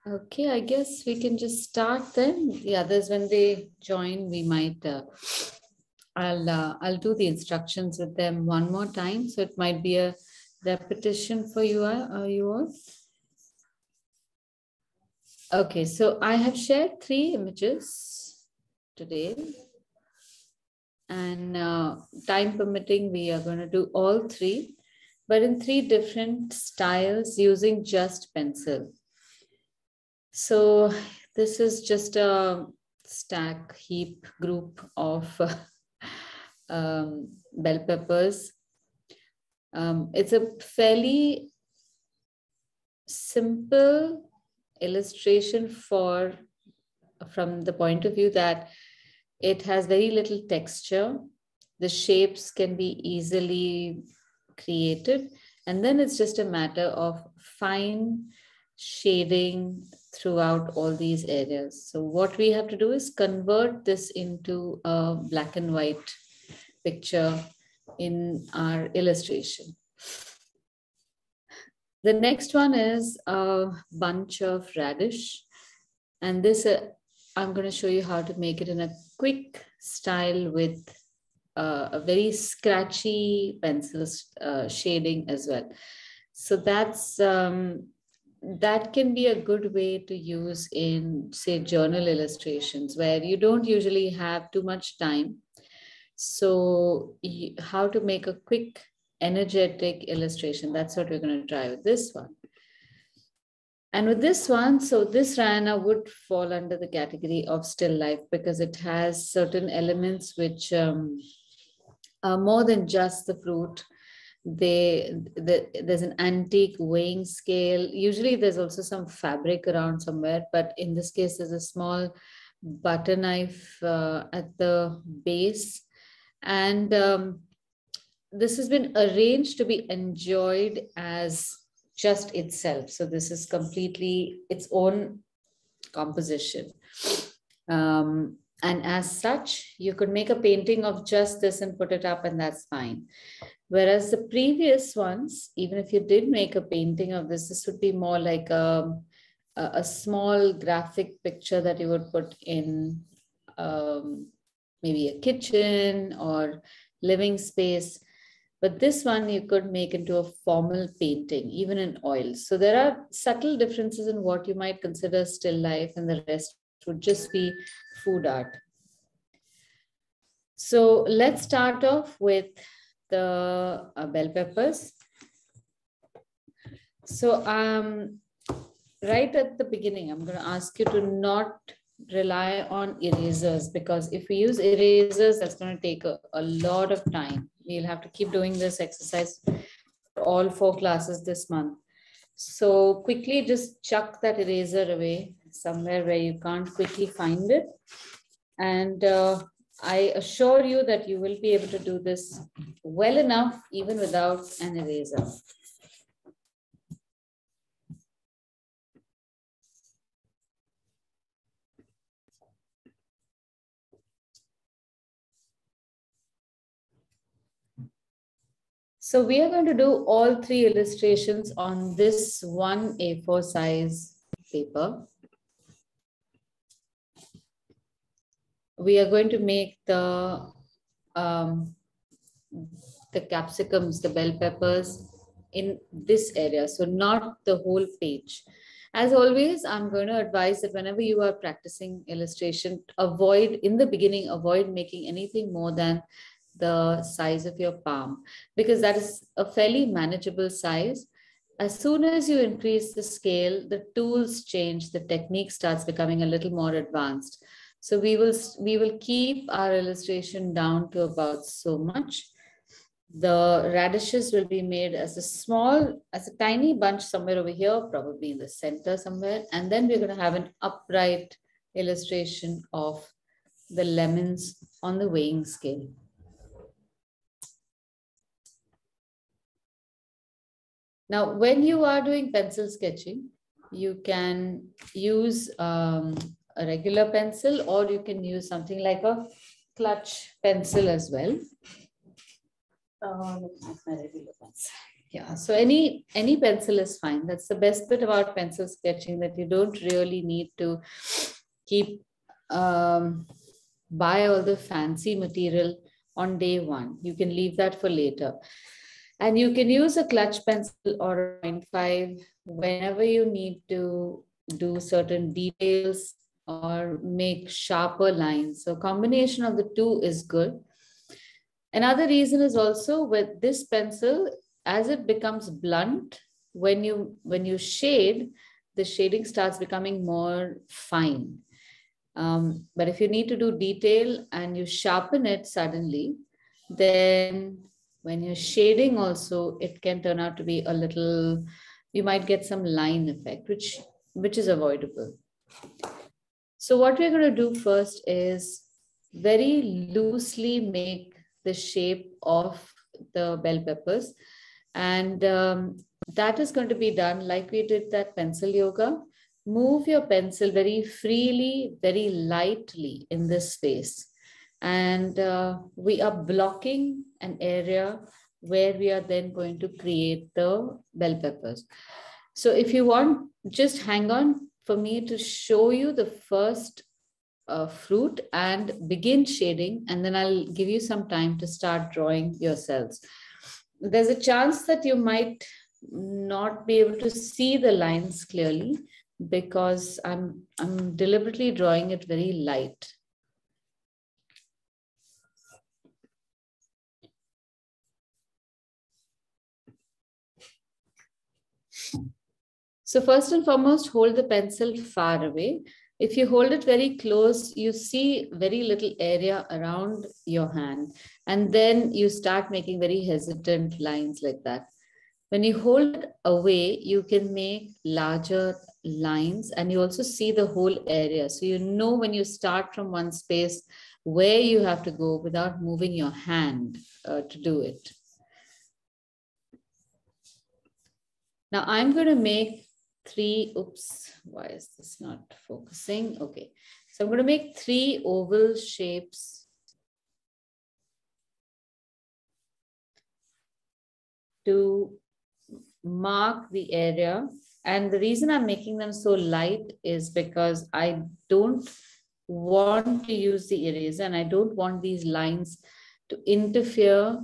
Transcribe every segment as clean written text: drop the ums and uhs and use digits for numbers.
Okay, I guess we can just start then. The others, when they join, we might. I'll do the instructions with them one more time, so it might be a repetition for you all. Okay, so I have shared 3 images today, and time permitting, we are going to do all 3, but in 3 different styles using just pencil. So this is just a stack heap group of bell peppers. It's a fairly simple illustration from the point of view that it has very little texture. The shapes can be easily created, and then it's just a matter of fine shading throughout all these areas. So what we have to do is convert this into a black and white picture in our illustration. The next one is a bunch of radish, and this I'm going to show you how to make it in a quick style with a very scratchy pencil shading as well. So that can be a good way to use in, say, journal illustrations where you don't usually have too much time. So how to make a quick, energetic illustration, that's what we're going to try with this one. And with this one, so this Rayana would fall under the category of still life because it has certain elements which are more than just the fruit. There's an antique weighing scale. Usually there's also some fabric around somewhere, but in this case, there's a small butter knife at the base. And this has been arranged to be enjoyed as just itself. So this is completely its own composition. And as such, you could make a painting of just this and put it up, and that's fine. Whereas the previous ones, even if you did make a painting of this would be more like a small graphic picture that you would put in maybe a kitchen or living space. But this one you could make into a formal painting, even in oil. So there are subtle differences in what you might consider still life, and the rest would just be food art. So let's start off with the bell peppers. So right at the beginning, I'm going to ask you to not rely on erasers, because if we use erasers, that's going to take a lot of time. We'll have to keep doing this exercise for all 4 classes this month. So quickly just chuck that eraser away somewhere where you can't quickly find it. And I assure you that you will be able to do this well enough even without an eraser. So we are going to do all 3 illustrations on this one A4 size paper. We are going to make the capsicums, the bell peppers in this area. So not the whole page. As always, I'm going to advise that whenever you are practicing illustration, in the beginning, avoid making anything more than the size of your palm, because that is a fairly manageable size. As soon as you increase the scale, the tools change, the technique starts becoming a little more advanced. So we will keep our illustration down to about so much. The radishes will be made as a tiny bunch somewhere over here, probably in the center somewhere. And then we're going to have an upright illustration of the lemons on the weighing scale. Now, when you are doing pencil sketching, you can use a regular pencil, or you can use something like a clutch pencil as well. Let's use my regular pencil. Yeah, so any pencil is fine. That's the best bit about pencil sketching, that you don't really need to keep buy all the fancy material on day one. You can leave that for later. And you can use a clutch pencil or a 0.5 whenever you need to do certain details or make sharper lines. So combination of the two is good. Another reason is also with this pencil, as it becomes blunt, when you shade, the shading starts becoming more fine. But if you need to do detail and you sharpen it suddenly, then when you're shading also, it can turn out to be a little, you might get some line effect, which is avoidable. So what we're going to do first is very loosely make the shape of the bell peppers. And that is going to be done like we did that pencil yoga. Move your pencil very freely, very lightly in this space. And we are blocking an area where we are then going to create the bell peppers. So if you want, just hang on for me to show you the first fruit and begin shading, and then I'll give you some time to start drawing yourselves. There's a chance that you might not be able to see the lines clearly because I'm deliberately drawing it very light. So first and foremost, hold the pencil far away. If you hold it very close, you see very little area around your hand. And then you start making very hesitant lines like that. When you hold it away, you can make larger lines and you also see the whole area. So you know when you start from one space where you have to go without moving your hand to do it. Now I'm going to make why is this not focusing? Okay, so I'm going to make 3 oval shapes to mark the area. And the reason I'm making them so light is because I don't want to use the eraser and I don't want these lines to interfere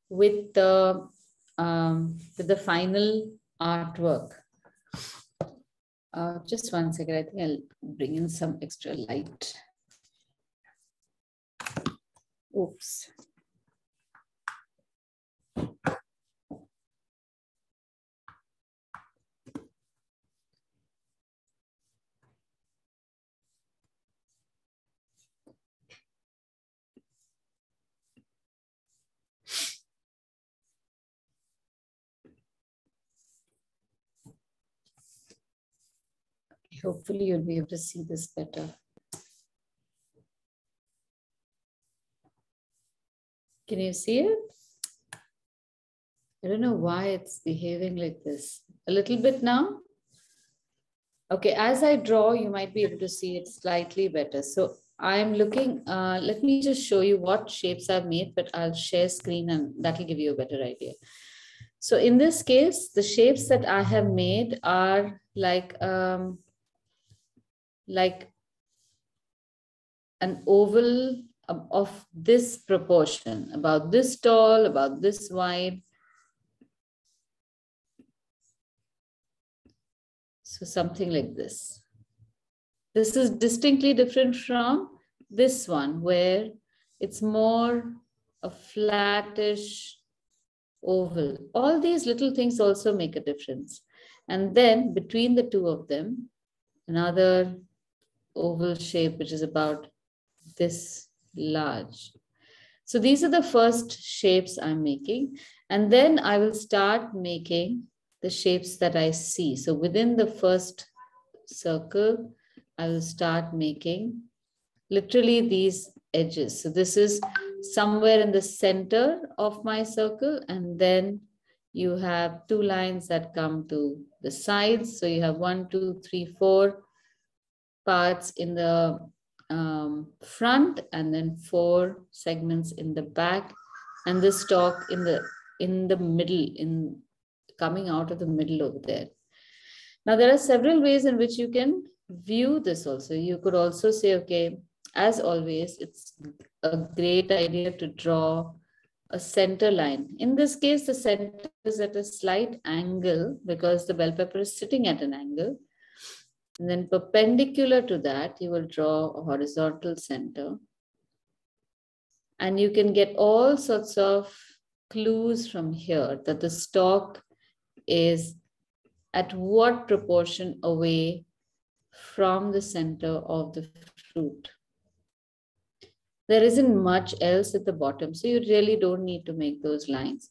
with the final artwork. Just one second, I think I'll bring in some extra light. Oops. Hopefully you'll be able to see this better. Can you see it? I don't know why it's behaving like this. A little bit now? Okay, as I draw, you might be able to see it slightly better. So I'm looking, let me just show you what shapes I've made, but I'll share screen and that'll give you a better idea. So in this case, the shapes that I have made are like an oval of this proportion, about this tall, about this wide. So something like this. This is distinctly different from this one where it's more a flattish oval. All these little things also make a difference. And then between the two of them, another oval shape, which is about this large. So these are the first shapes I'm making. And then I will start making the shapes that I see. So within the first circle, I will start making literally these edges. So this is somewhere in the center of my circle. And then you have 2 lines that come to the sides. So you have 1, 2, 3, 4 parts in the front, and then 4 segments in the back, and the stalk in the middle, coming out of the middle over there. Now, there are several ways in which you can view this also. You could also say, okay, as always, it's a great idea to draw a center line. In this case, the center is at a slight angle because the bell pepper is sitting at an angle. And then perpendicular to that, you will draw a horizontal center. And you can get all sorts of clues from here that the stalk is at what proportion away from the center of the fruit. There isn't much else at the bottom, so you really don't need to make those lines.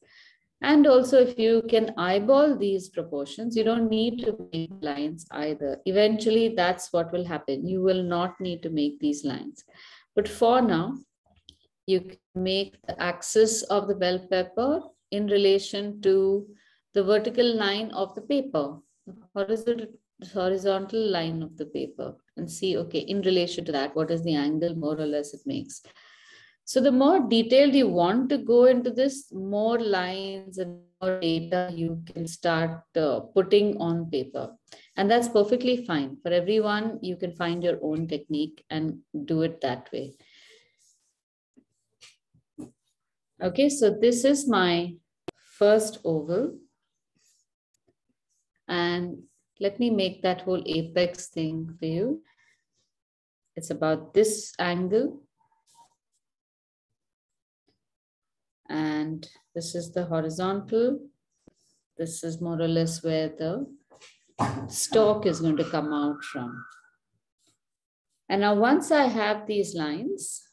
And also, if you can eyeball these proportions, you don't need to make lines either. Eventually, that's what will happen. You will not need to make these lines. But for now, you can make the axis of the bell pepper in relation to the vertical line of the paper, horizontal line of the paper, and see, okay, in relation to that, what is the angle more or less it makes. So the more detailed you want to go into this, more lines and more data you can start putting on paper. And that's perfectly fine. For everyone, you can find your own technique and do it that way. Okay, so this is my first oval. And let me make that whole apex thing for you. It's about this angle. And this is the horizontal. This is more or less where the stalk is going to come out from. And now once I have these lines,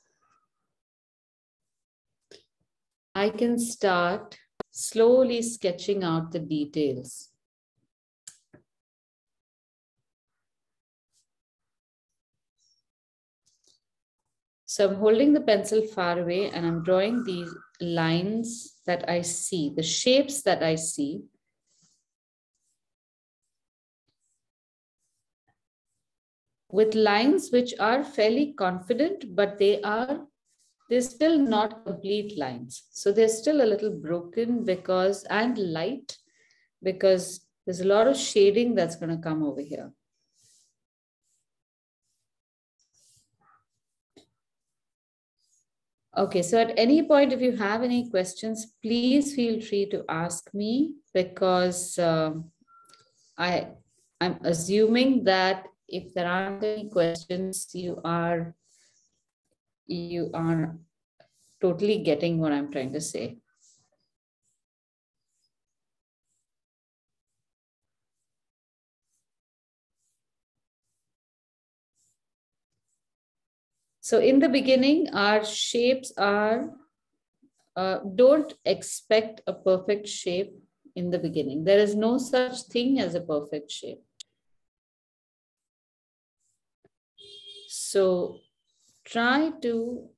I can start slowly sketching out the details. So I'm holding the pencil far away and I'm drawing these lines that I see, the shapes that I see. With lines which are fairly confident, but they're still not complete lines. So they're still a little broken and light because there's a lot of shading that's going to come over here. Okay, so at any point, if you have any questions, please feel free to ask me because I'm assuming that if there aren't any questions, you are totally getting what I'm trying to say. So in the beginning, our shapes are, don't expect a perfect shape in the beginning. There is no such thing as a perfect shape. So try to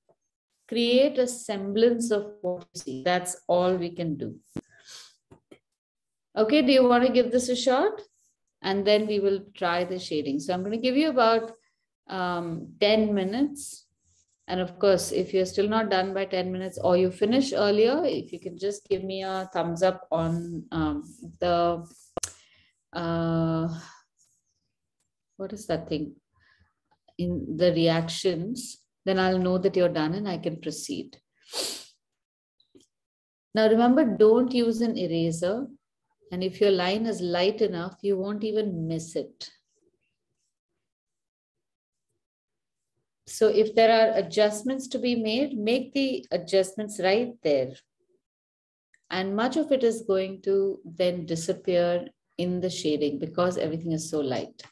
create a semblance of what you see. That's all we can do. Okay, do you want to give this a shot? And then we will try the shading. So I'm going to give you about 10 minutes. And of course, if you're still not done by 10 minutes or you finish earlier, if you can just give me a thumbs up on what is that thing? In the reactions, then I'll know that you're done and I can proceed. Now remember, don't use an eraser. And if your line is light enough, you won't even miss it. So if there are adjustments to be made, make the adjustments right there. And much of it is going to then disappear in the shading because everything is so light.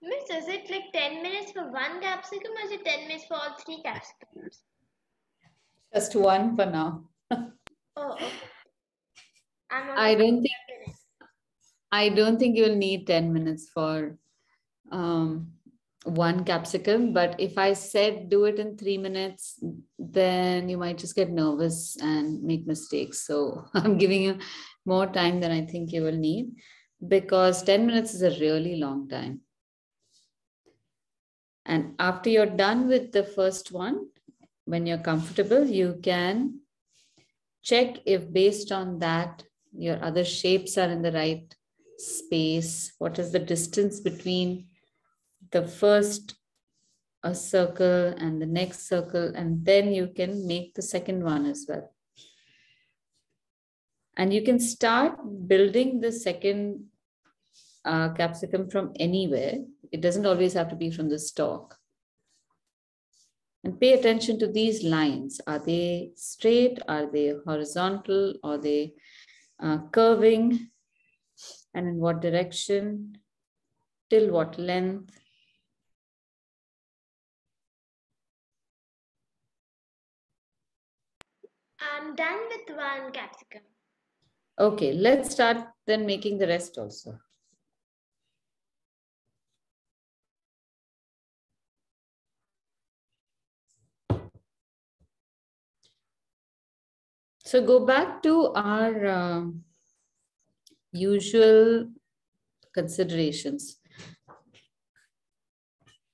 Miss, is it like 10 minutes for one capsicum or is it 10 minutes for all 3 capsicums? Just one for now. Oh, okay. I'm on I the don't think 10 minutes. I don't think you'll need 10 minutes for um, one capsicum, but if I said do it in 3 minutes, then you might just get nervous and make mistakes. So I'm giving you more time than I think you will need, because 10 minutes is a really long time. And after you're done with the first one, when you're comfortable, you can check if based on that your other shapes are in the right space. What is the distance between the first circle and the next circle, and then you can make the second one as well. And you can start building the second capsicum from anywhere. It doesn't always have to be from the stalk. And pay attention to these lines. Are they straight? Are they horizontal? Are they curving? And in what direction? Till what length? I'm done with one capsicum. Okay, let's start then making the rest also. So go back to our usual considerations.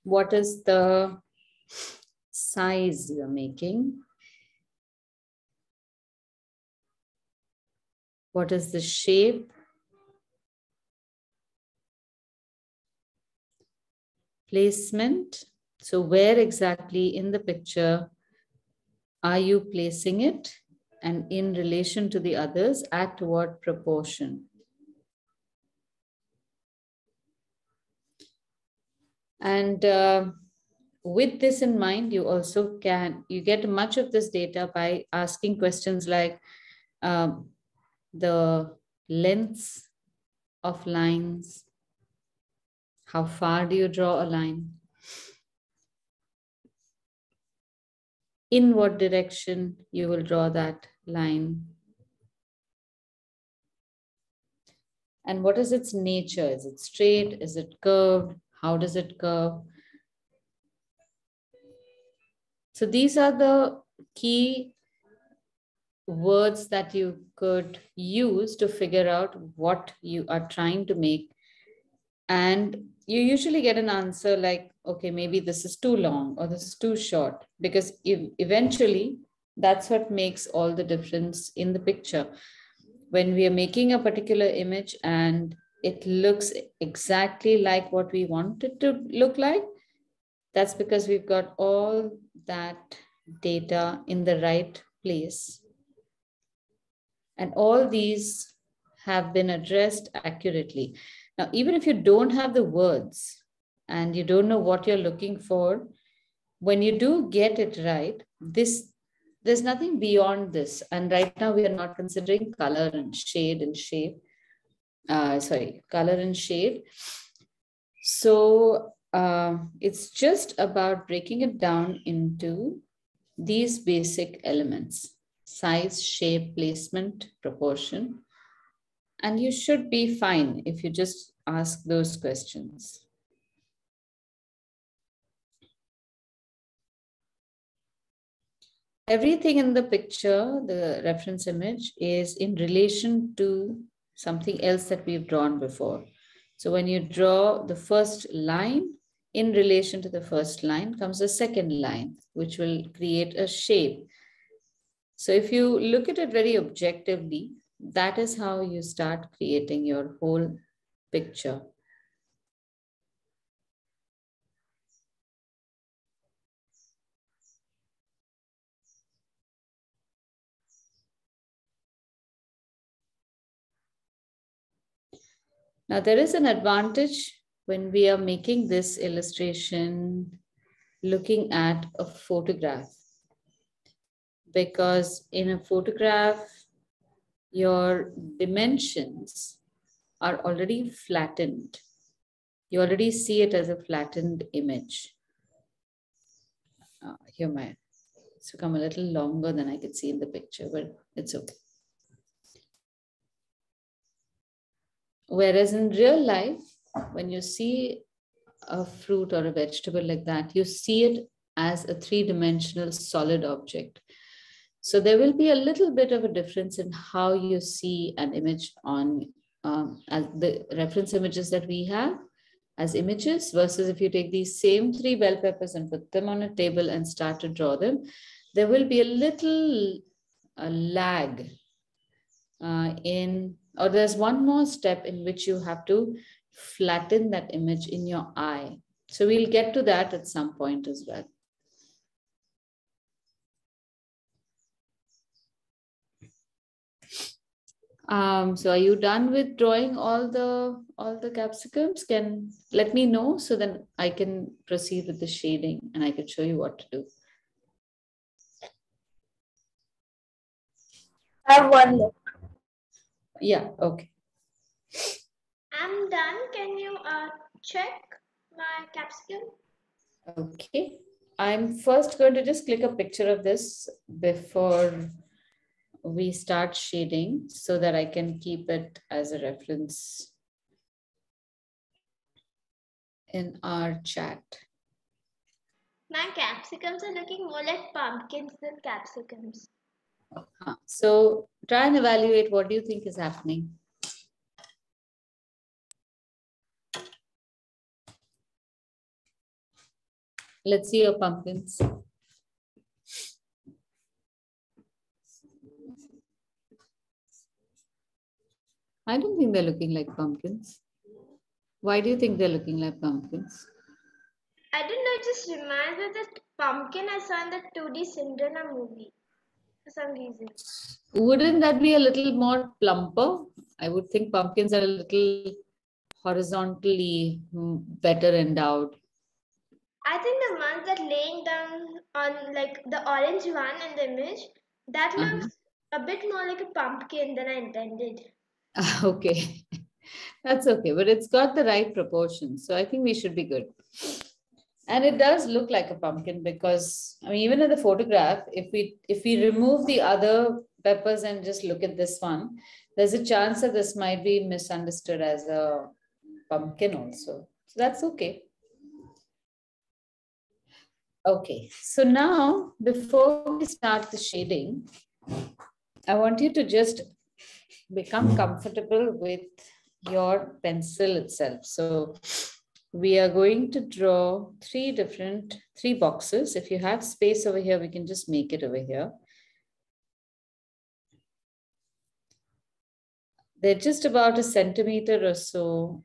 What is the size you're making? What is the shape? Placement. So where exactly in the picture are you placing it? And in relation to the others, at what proportion? And with this in mind, you also you get much of this data by asking questions like the lengths of lines. How far do you draw a line? In what direction you will draw that line? And what is its nature? Is it straight? Is it curved? How does it curve? So these are the key words that you could use to figure out what you are trying to make. And you usually get an answer like, okay, maybe this is too long or this is too short, because eventually that's what makes all the difference in the picture. When we are making a particular image and it looks exactly like what we want it to look like, that's because we've got all that data in the right place. And all these have been addressed accurately. Now, even if you don't have the words and you don't know what you're looking for, when you do get it right, there's nothing beyond this. And right now we are not considering color and shade and shape. Color and shade. So it's just about breaking it down into these basic elements: size, shape, placement, proportion. And you should be fine if you just ask those questions. Everything in the picture, the reference image, is in relation to something else that we've drawn before. So when you draw the first line, in relation to the first line comes the second line, which will create a shape. So if you look at it very objectively, that is how you start creating your whole picture. Now, there is an advantage when we are making this illustration looking at a photograph, because in a photograph, your dimensions are already flattened. You already see it as a flattened image. Here it's become a little longer than I could see in the picture, but it's okay. Whereas in real life, when you see a fruit or a vegetable like that, you see it as a three-dimensional solid object. So there will be a little bit of a difference in how you see an image on as the reference images that we have as images versus if you take these same three bell peppers and put them on a table and start to draw them, there will be a little lag or there's one more step in which you have to flatten that image in your eye. So we'll get to that at some point as well. So are you done with drawing all the capsicums? Can let me know so then I can proceed with the shading and I can show you what to do. I have one left. Yeah, okay. I'm done. Can you check my capsicum? Okay. I'm first going to just click a picture of this before we start shading so that I can keep it as a reference in our chat. My capsicums are looking more like pumpkins than capsicums. So try and evaluate what do you think is happening. Let's see your pumpkins. I don't think they're looking like pumpkins. Why do you think they're looking like pumpkins? I don't know, it just reminds me of that pumpkin I saw in the 2D Cinderella movie for some reason. Wouldn't that be a little more plumper? I would think pumpkins are a little horizontally better endowed. I think the ones that laying down on like the orange one in the image, that looks a bit more like a pumpkin than I intended. Okay, that's okay, but it's got the right proportion. So I think we should be good. And it does look like a pumpkin because I mean, even in the photograph, if we remove the other peppers and just look at this one, there's a chance that this might be misunderstood as a pumpkin also. So that's okay. Okay, so now before we start the shading, I want you to just become comfortable with your pencil itself. So we are going to draw three boxes. If you have space over here, we can just make it over here. They're just about 1 centimeter or so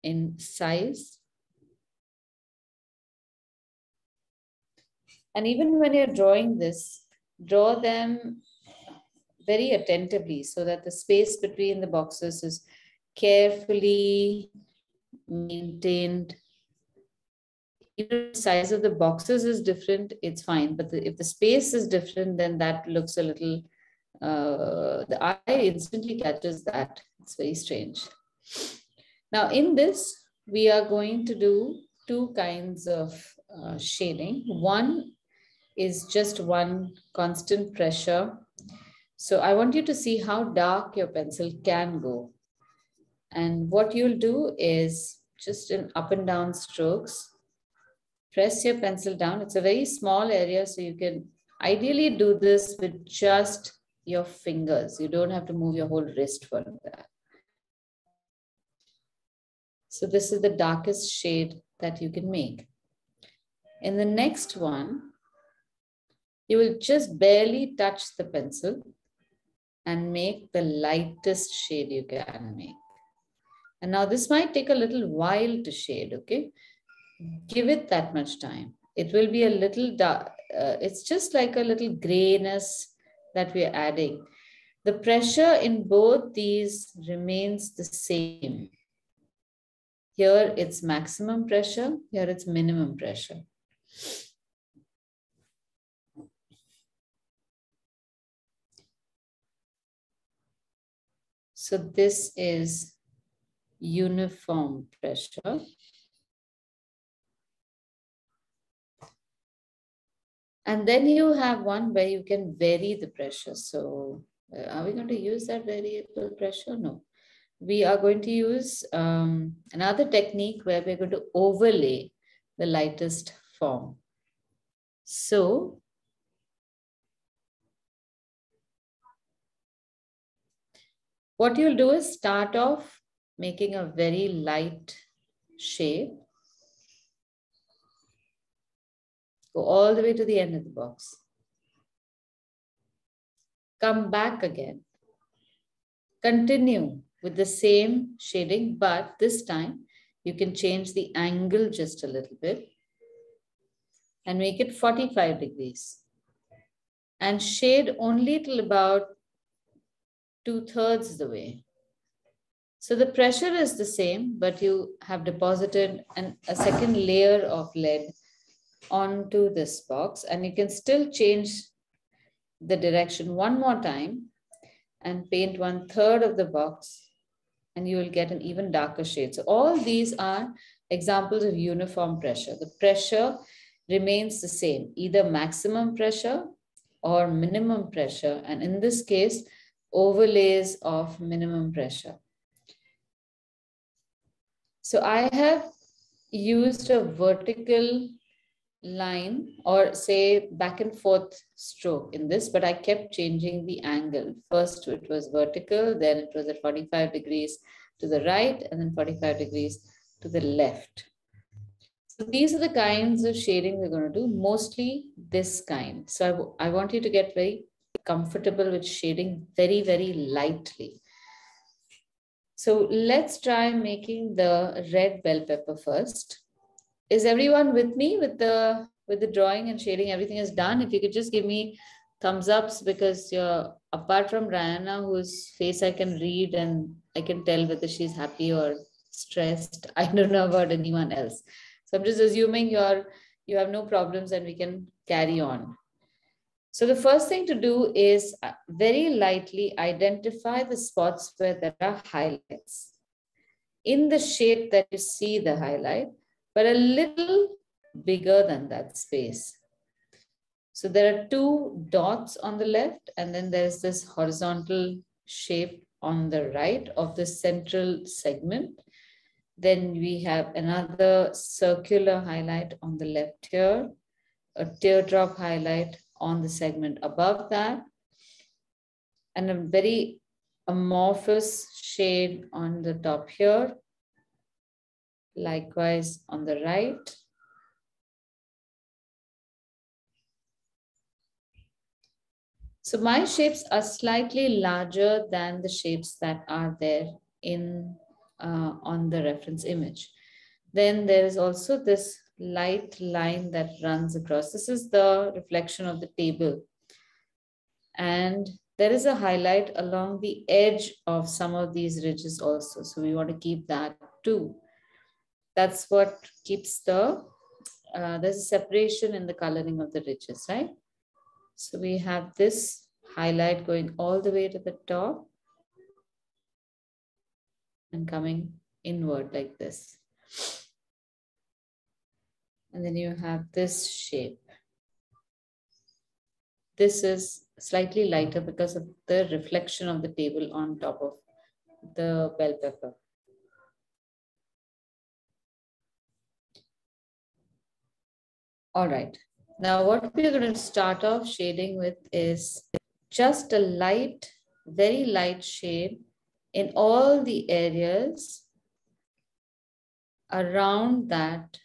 in size. And even when you're drawing this, draw them very attentively so that the space between the boxes is carefully maintained. Even the size of the boxes is different, it's fine. But if the space is different, then that looks a little, the eye instantly catches that. It's very strange. Now in this, we are going to do two kinds of shading. One is just one constant pressure. So I want you to see how dark your pencil can go. And what you'll do is just in up and down strokes, press your pencil down. It's a very small area, so you can ideally do this with just your fingers. You don't have to move your whole wrist for that. So this is the darkest shade that you can make. In the next one, you will just barely touch the pencil and make the lightest shade you can make. And now this might take a little while to shade, okay? Give it that much time. It will be a little dark. It's just like a little grayness that we're adding. The pressure in both these remains the same. Here it's maximum pressure, here it's minimum pressure. So this is uniform pressure. And then you have one where you can vary the pressure. So are we going to use that variable pressure? No. We are going to use another technique where we're going to overlay the lightest form. So what you'll do is start off making a very light shape. Go all the way to the end of the box. Come back again. Continue with the same shading, but this time you can change the angle just a little bit and make it 45 degrees. And shade only till about 2/3 the way. So the pressure is the same, but you have deposited a second layer of lead onto this box, and you can still change the direction one more time and paint 1/3 of the box, and you will get an even darker shade. So all these are examples of uniform pressure. The pressure remains the same, either maximum pressure or minimum pressure, and in this case, overlays of minimum pressure. So I have used a vertical line, or say back and forth stroke in this, but I kept changing the angle. First it was vertical, then it was at 45 degrees to the right, and then 45 degrees to the left. So these are the kinds of shading we're going to do, mostly this kind. So I want you to get very comfortable with shading very, very lightly. So let's try making the red bell pepper first. Is everyone with me with the drawing and shading? Everything is done. If you could just give me thumbs ups, because you're, apart from Rihanna, whose face I can read and I can tell whether she's happy or stressed. I don't know about anyone else. So I'm just assuming you have no problems and we can carry on. So the first thing to do is very lightly identify the spots where there are highlights in the shape that you see the highlight, but a little bigger than that space. So there are 2 dots on the left, and then there's this horizontal shape on the right of the central segment. Then we have another circular highlight on the left here, a teardrop highlight on the segment above that, and a very amorphous shade on the top here. Likewise on the right. So my shapes are slightly larger than the shapes that are there in on the reference image. Then there is also this light line that runs across. This is the reflection of the table. And there is a highlight along the edge of some of these ridges also. So we want to keep that too. That's what keeps the, there's a separation in the coloring of the ridges, right? So we have this highlight going all the way to the top and coming inward like this. And then you have this shape. This is slightly lighter because of the reflection of the table on top of the bell pepper. All right. Now what we're going to start off shading with is just a light, very light shade in all the areas around that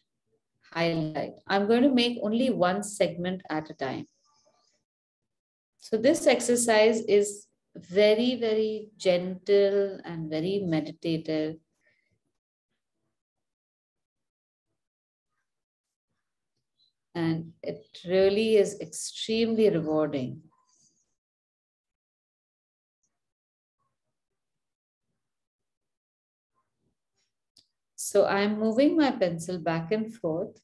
highlight. I'm going to make only one segment at a time. So this exercise is very, very gentle and very meditative. And it really is extremely rewarding. So I'm moving my pencil back and forth.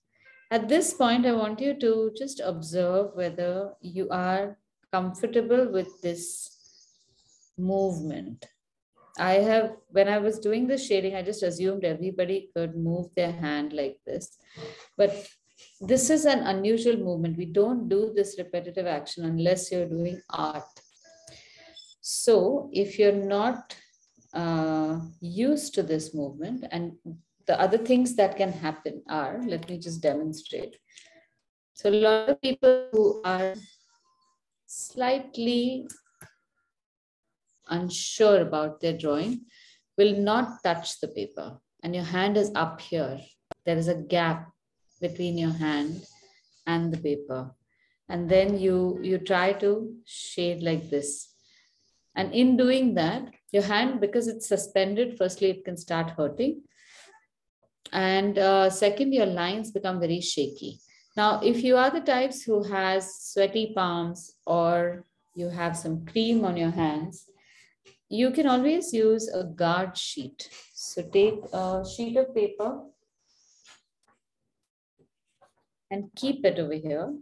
At this point, I want you to just observe whether you are comfortable with this movement. when I was doing the shading, I just assumed everybody could move their hand like this. But this is an unusual movement. We don't do this repetitive action unless you're doing art. So if you're not used to this movement, and the other things that can happen are, let me just demonstrate. So a lot of people who are slightly unsure about their drawing will not touch the paper, and your hand is up here. There is a gap between your hand and the paper, and then you try to shade like this. And in doing that, your hand, because it's suspended, firstly, it can start hurting. And second, your lines become very shaky. Now, if you are the types who has sweaty palms or you have some cream on your hands, you can always use a guard sheet. So take a sheet of paper and keep it over here.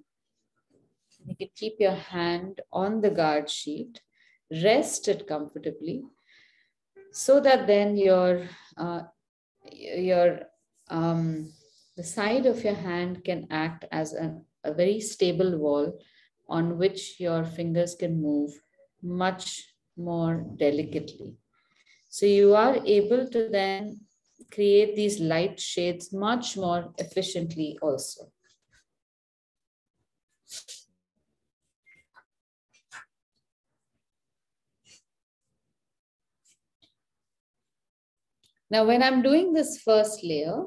You can keep your hand on the guard sheet, rest it comfortably, so that then the side of your hand can act as a very stable wall on which your fingers can move much more delicately. So you are able to then create these light shades much more efficiently also. Now, when I'm doing this first layer,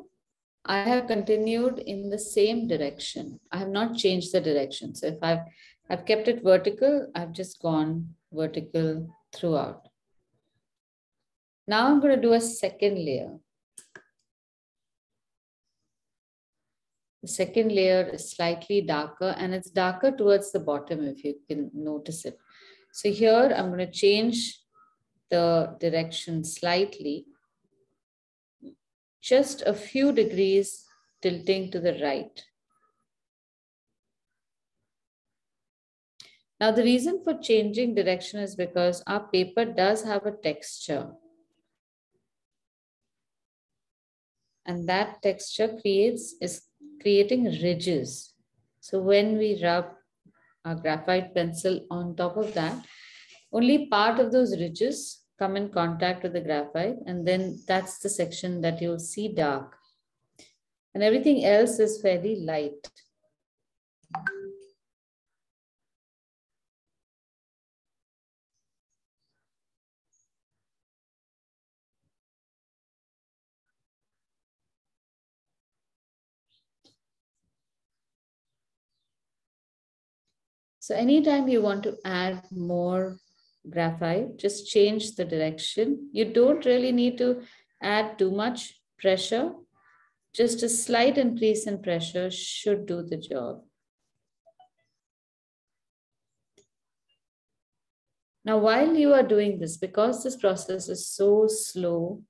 I have continued in the same direction. I have not changed the direction. So if I've kept it vertical, I've just gone vertical throughout. Now I'm going to do a second layer. The second layer is slightly darker, and it's darker towards the bottom if you can notice it. So here I'm going to change the direction slightly, just a few degrees tilting to the right. Now the reason for changing direction is because our paper does have a texture. And that texture is creating ridges. So when we rub our graphite pencil on top of that, only part of those ridges come in contact with the graphite, and then that's the section that you'll see dark. And everything else is fairly light. So anytime you want to add more graphite, just change the direction. You don't really need to add too much pressure. Just a slight increase in pressure should do the job. Now, while you are doing this, because this process is so slow,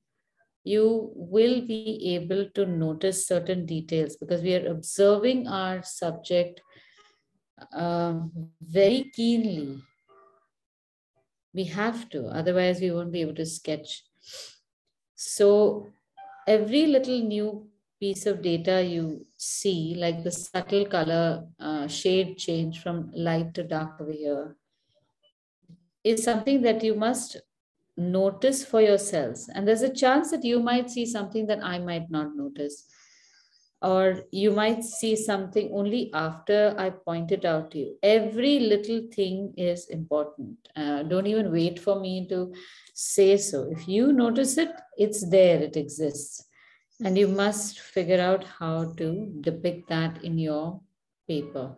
you will be able to notice certain details because we are observing our subject very keenly. We have to, otherwise we won't be able to sketch. So every little new piece of data you see, like the subtle color shade change from light to dark over here, is something that you must notice for yourselves. And there's a chance that you might see something that I might not notice. Or you might see something only after I point it out to you. Every little thing is important. Don't even wait for me to say so. If you notice it, it's there, it exists. And you must figure out how to depict that in your paper.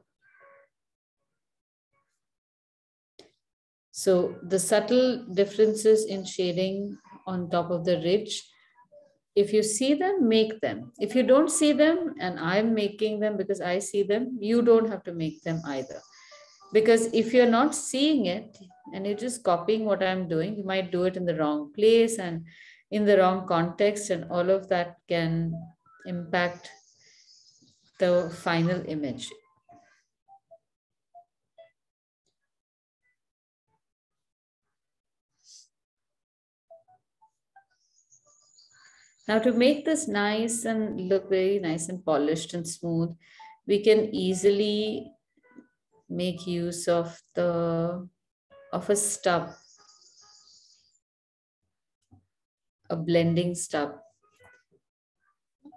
So the subtle differences in shading on top of the ridge, if you see them, make them. If you don't see them and I'm making them because I see them, you don't have to make them either. Because if you're not seeing it and you're just copying what I'm doing, you might do it in the wrong place and in the wrong context, and all of that can impact the final image. Now to make this nice and look very nice and polished and smooth, we can easily make use of a stub, a blending stub.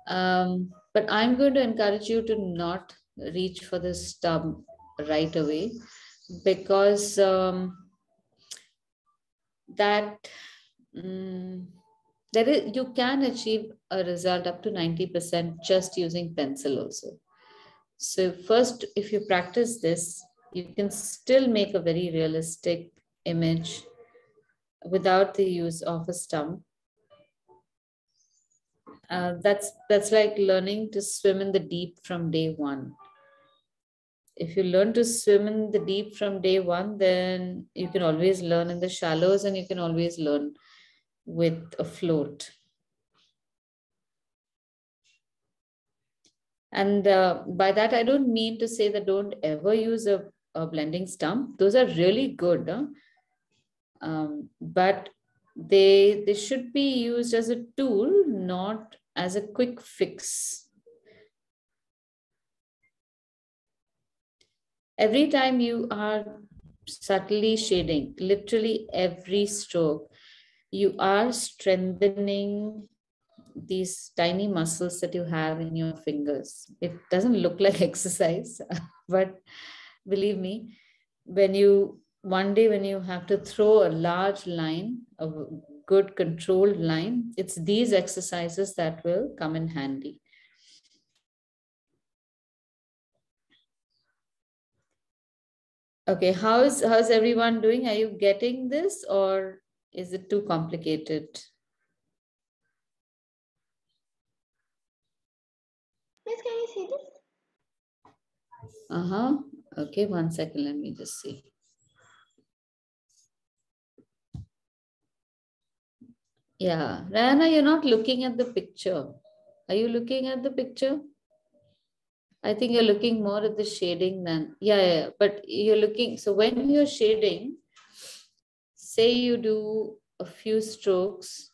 But I'm going to encourage you to not reach for the stub right away, because that there is, you can achieve a result up to 90% just using pencil also. So first, if you practice this, you can still make a very realistic image without the use of a stump. That's like learning to swim in the deep from day one. If you learn to swim in the deep from day one, then you can always learn in the shallows, and you can always learn with a float. And by that, I don't mean to say that don't ever use a blending stump. Those are really good, huh? But they should be used as a tool, not as a quick fix. Every time you are subtly shading, literally every stroke, you are strengthening these tiny muscles that you have in your fingers. It doesn't look like exercise, but believe me, one day when you have to throw a large line, a good controlled line, it's these exercises that will come in handy. Okay, how's everyone doing? Are you getting this, or is it too complicated? Miss, can you see this? Uh-huh. Okay, 1 second, let me just see. Yeah, Rana, you're not looking at the picture. Are you looking at the picture? I think you're looking more at the shading than, yeah, but you're looking, so when you're shading, say you do a few strokes,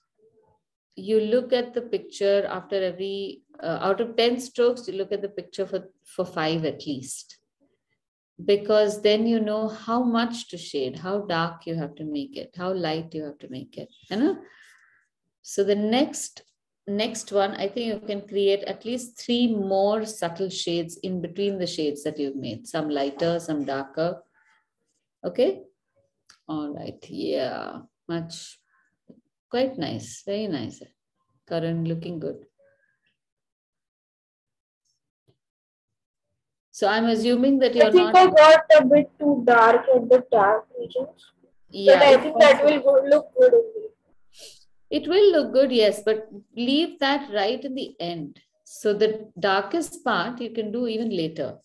you look at the picture after every, out of 10 strokes, you look at the picture for 5 at least. Because then you know how much to shade, how dark you have to make it, how light you have to make it, you know? So the next one, I think you can create at least 3 more subtle shades in between the shades that you've made, some lighter, some darker. Okay. All right. Yeah. Quite nice. Very nice. Karan, looking good. So I'm assuming that you're not. I think I got a bit too dark at the dark regions. Yeah. But I think that will look good in the. It will look good, yes, but leave that right in the end. So the darkest part you can do even later,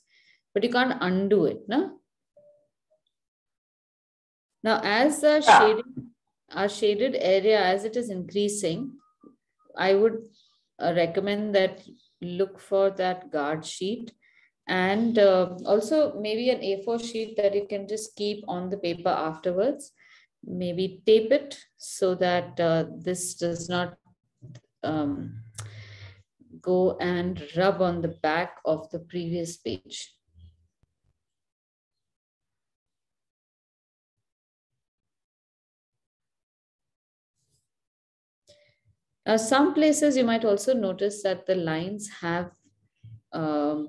but you can't undo it, no? Now, as our shaded area, as it is increasing, I would recommend that look for that guard sheet, and also maybe an A4 sheet that you can just keep on the paper afterwards. Maybe tape it so that this does not go and rub on the back of the previous page. Some places you might also notice that the lines have, there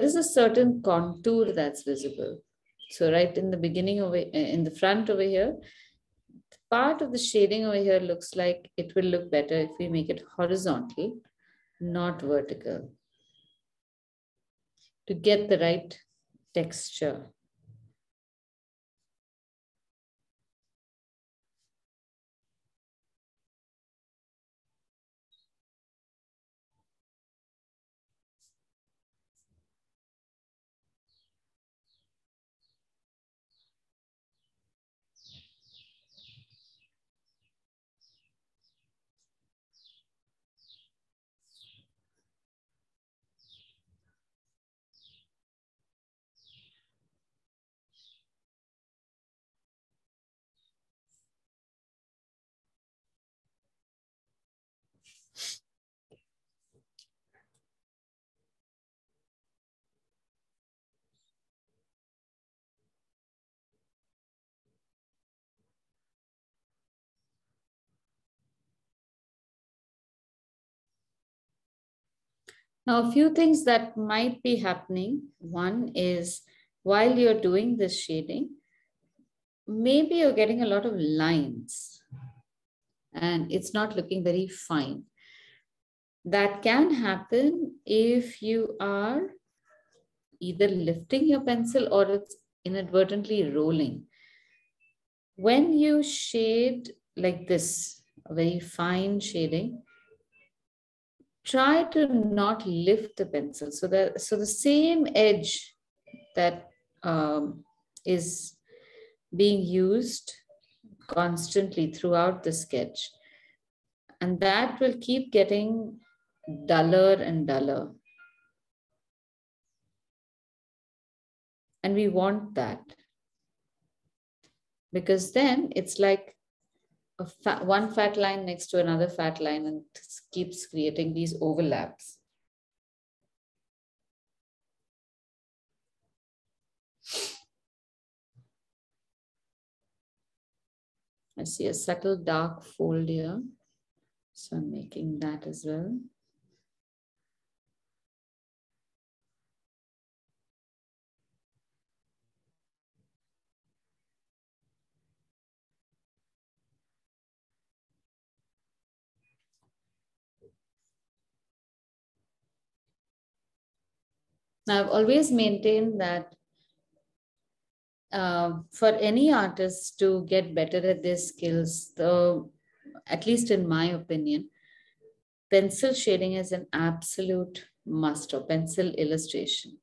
is a certain contour that's visible. So right in the beginning in the front over here, part of the shading over here looks like it will look better if we make it horizontal, not vertical, to get the right texture. Now, a few things that might be happening. One is while you're doing this shading, maybe you're getting a lot of lines and it's not looking very fine. That can happen if you are either lifting your pencil or it's inadvertently rolling. When you shade like this, a very fine shading, try to not lift the pencil. So the same edge that is being used constantly throughout the sketch, and that will keep getting duller and duller. And we want that, because then it's like one fat line next to another fat line and keeps creating these overlaps. I see a subtle dark fold here, so I'm making that as well. Now, I've always maintained that for any artist to get better at their skills, at least in my opinion, pencil shading is an absolute must, or pencil illustration,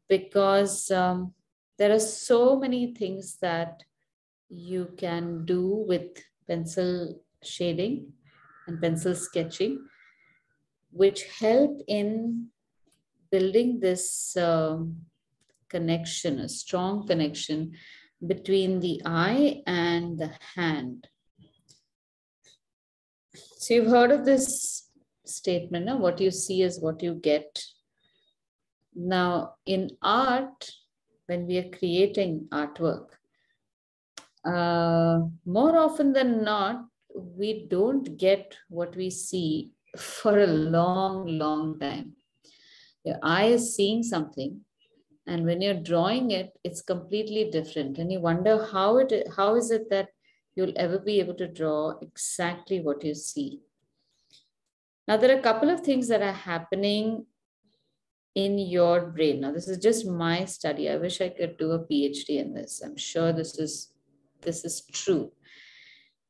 because there are so many things that you can do with pencil shading and pencil sketching, which help in building this connection, a strong connection between the eye and the hand. So you've heard of this statement, no? What you see is what you get. Now, in art, when we are creating artwork, more often than not, we don't get what we see for a long, long time. Your eye is seeing something, and when you're drawing it, it's completely different. And you wonder how is it that you'll ever be able to draw exactly what you see. Now, there are a couple of things that are happening in your brain. Now, this is just my study. I wish I could do a PhD in this. I'm sure this is true,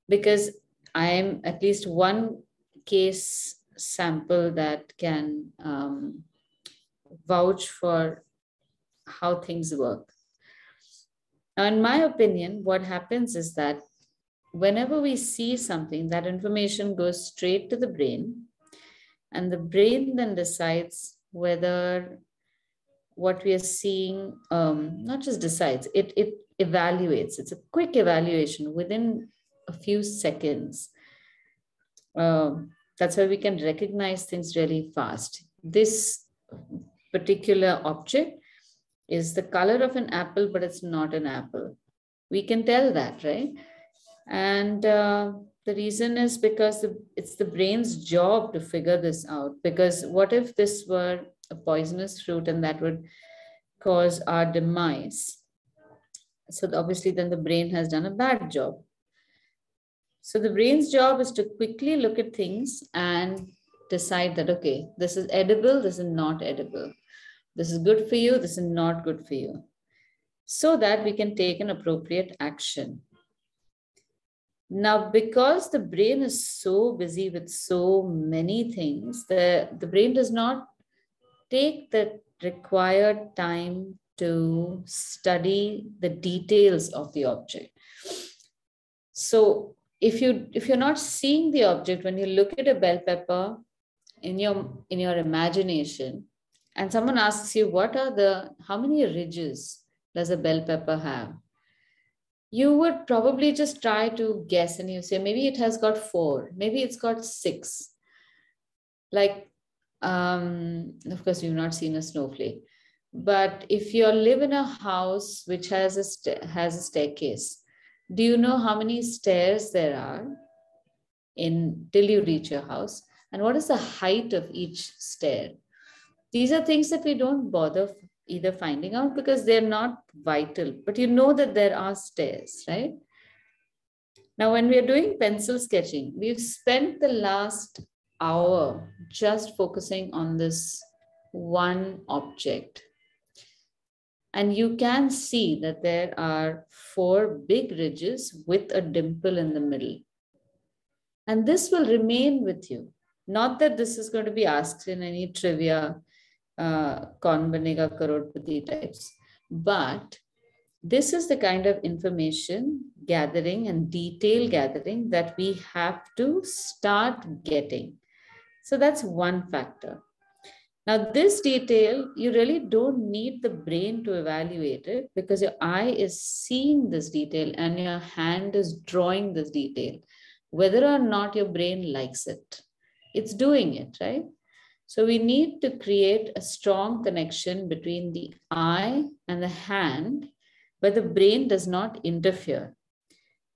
because I am at least one case sample that can vouch for how things work. Now, in my opinion, what happens is that whenever we see something, that information goes straight to the brain, and the brain then decides whether what we are seeing, not just decides, it evaluates. It's a quick evaluation within a few seconds. That's why we can recognize things really fast. This particular object is the color of an apple, but it's not an apple. We can tell that, right? And the reason is because it's the brain's job to figure this out. Because what if this were a poisonous fruit and that would cause our demise? So obviously then the brain has done a bad job. So the brain's job is to quickly look at things and decide that, okay, this is edible, this is not edible. This is good for you, this is not good for you, so that we can take an appropriate action. Now, because the brain is so busy with so many things, the brain does not take the required time to study the details of the object. So if you're not seeing the object, when you look at a bell pepper in your imagination, and someone asks you, how many ridges does a bell pepper have? You would probably just try to guess, and you say, maybe it has got 4, maybe it's got 6. Like, of course, you've not seen a snowflake. But if you live in a house which has a staircase, do you know how many stairs there are till you reach your house? And what is the height of each stair? These are things that we don't bother either finding out because they're not vital, but you know that there are stairs, right? Now, when we are doing pencil sketching, we've spent the last hour just focusing on this one object. And you can see that there are 4 big ridges with a dimple in the middle. And this will remain with you. Not that this is going to be asked in any trivia, Kaun Banega Crorepati types, but this is the kind of information gathering and detail gathering that we have to start getting. So that's one factor. Now, this detail, you really don't need the brain to evaluate it because your eye is seeing this detail and your hand is drawing this detail, whether or not your brain likes it. It's doing it, right? So we need to create a strong connection between the eye and the hand, but the brain does not interfere.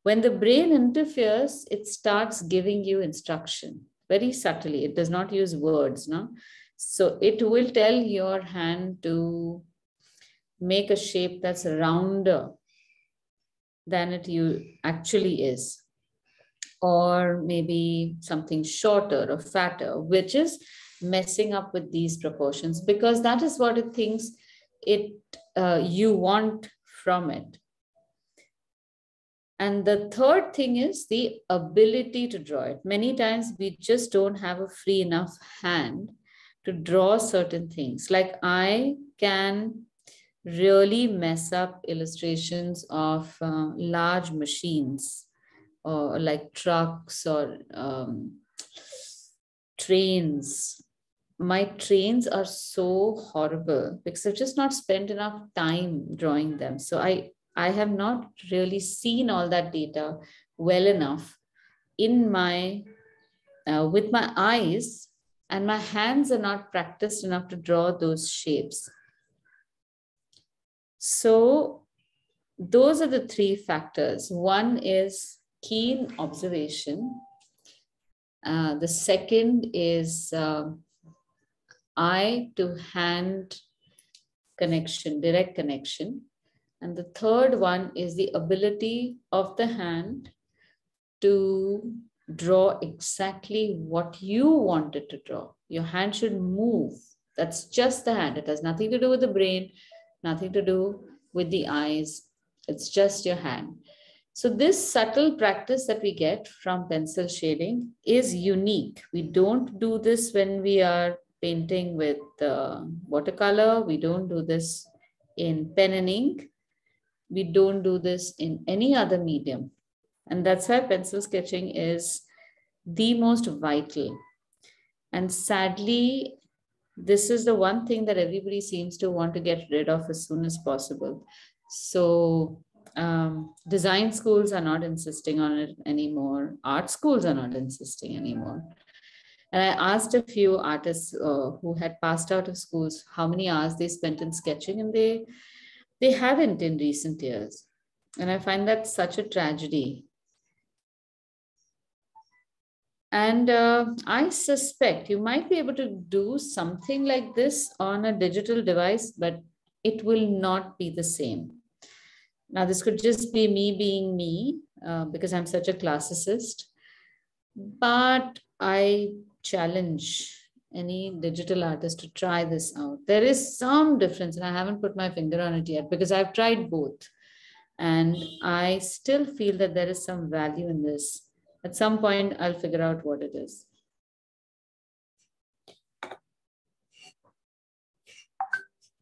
When the brain interferes, it starts giving you instruction very subtly. It does not use words, no? So it will tell your hand to make a shape that's rounder than it actually is, or maybe something shorter or fatter, which is messing up with these proportions because that is what it thinks you want from it. And the third thing is the ability to draw it. Many times we just don't have a free enough hand to draw certain things. Like I can really mess up illustrations of large machines or like trucks or trains. My trains are so horrible because I've just not spent enough time drawing them. So I have not really seen all that data well enough in my with my eyes, and my hands are not practiced enough to draw those shapes. So those are the 3 factors. One is keen observation. The second is eye to hand connection, direct connection. And the third one is the ability of the hand to draw exactly what you want it to draw. Your hand should move. That's just the hand. It has nothing to do with the brain, nothing to do with the eyes. It's just your hand. So this subtle practice that we get from pencil shading is unique. We don't do this when we are painting with watercolor. We don't do this in pen and ink. We don't do this in any other medium. And that's why pencil sketching is the most vital. And sadly, this is the one thing that everybody seems to want to get rid of as soon as possible. So design schools are not insisting on it anymore. Art schools are not insisting anymore. And I asked a few artists who had passed out of schools how many hours they spent in sketching, and they haven't in recent years. And I find that such a tragedy. And I suspect you might be able to do something like this on a digital device, but it will not be the same. Now, this could just be me being me because I'm such a classicist, but I challenge any digital artist to try this out. There is some difference, and I haven't put my finger on it yet because I've tried both. And I still feel that there is some value in this. At some point, I'll figure out what it is.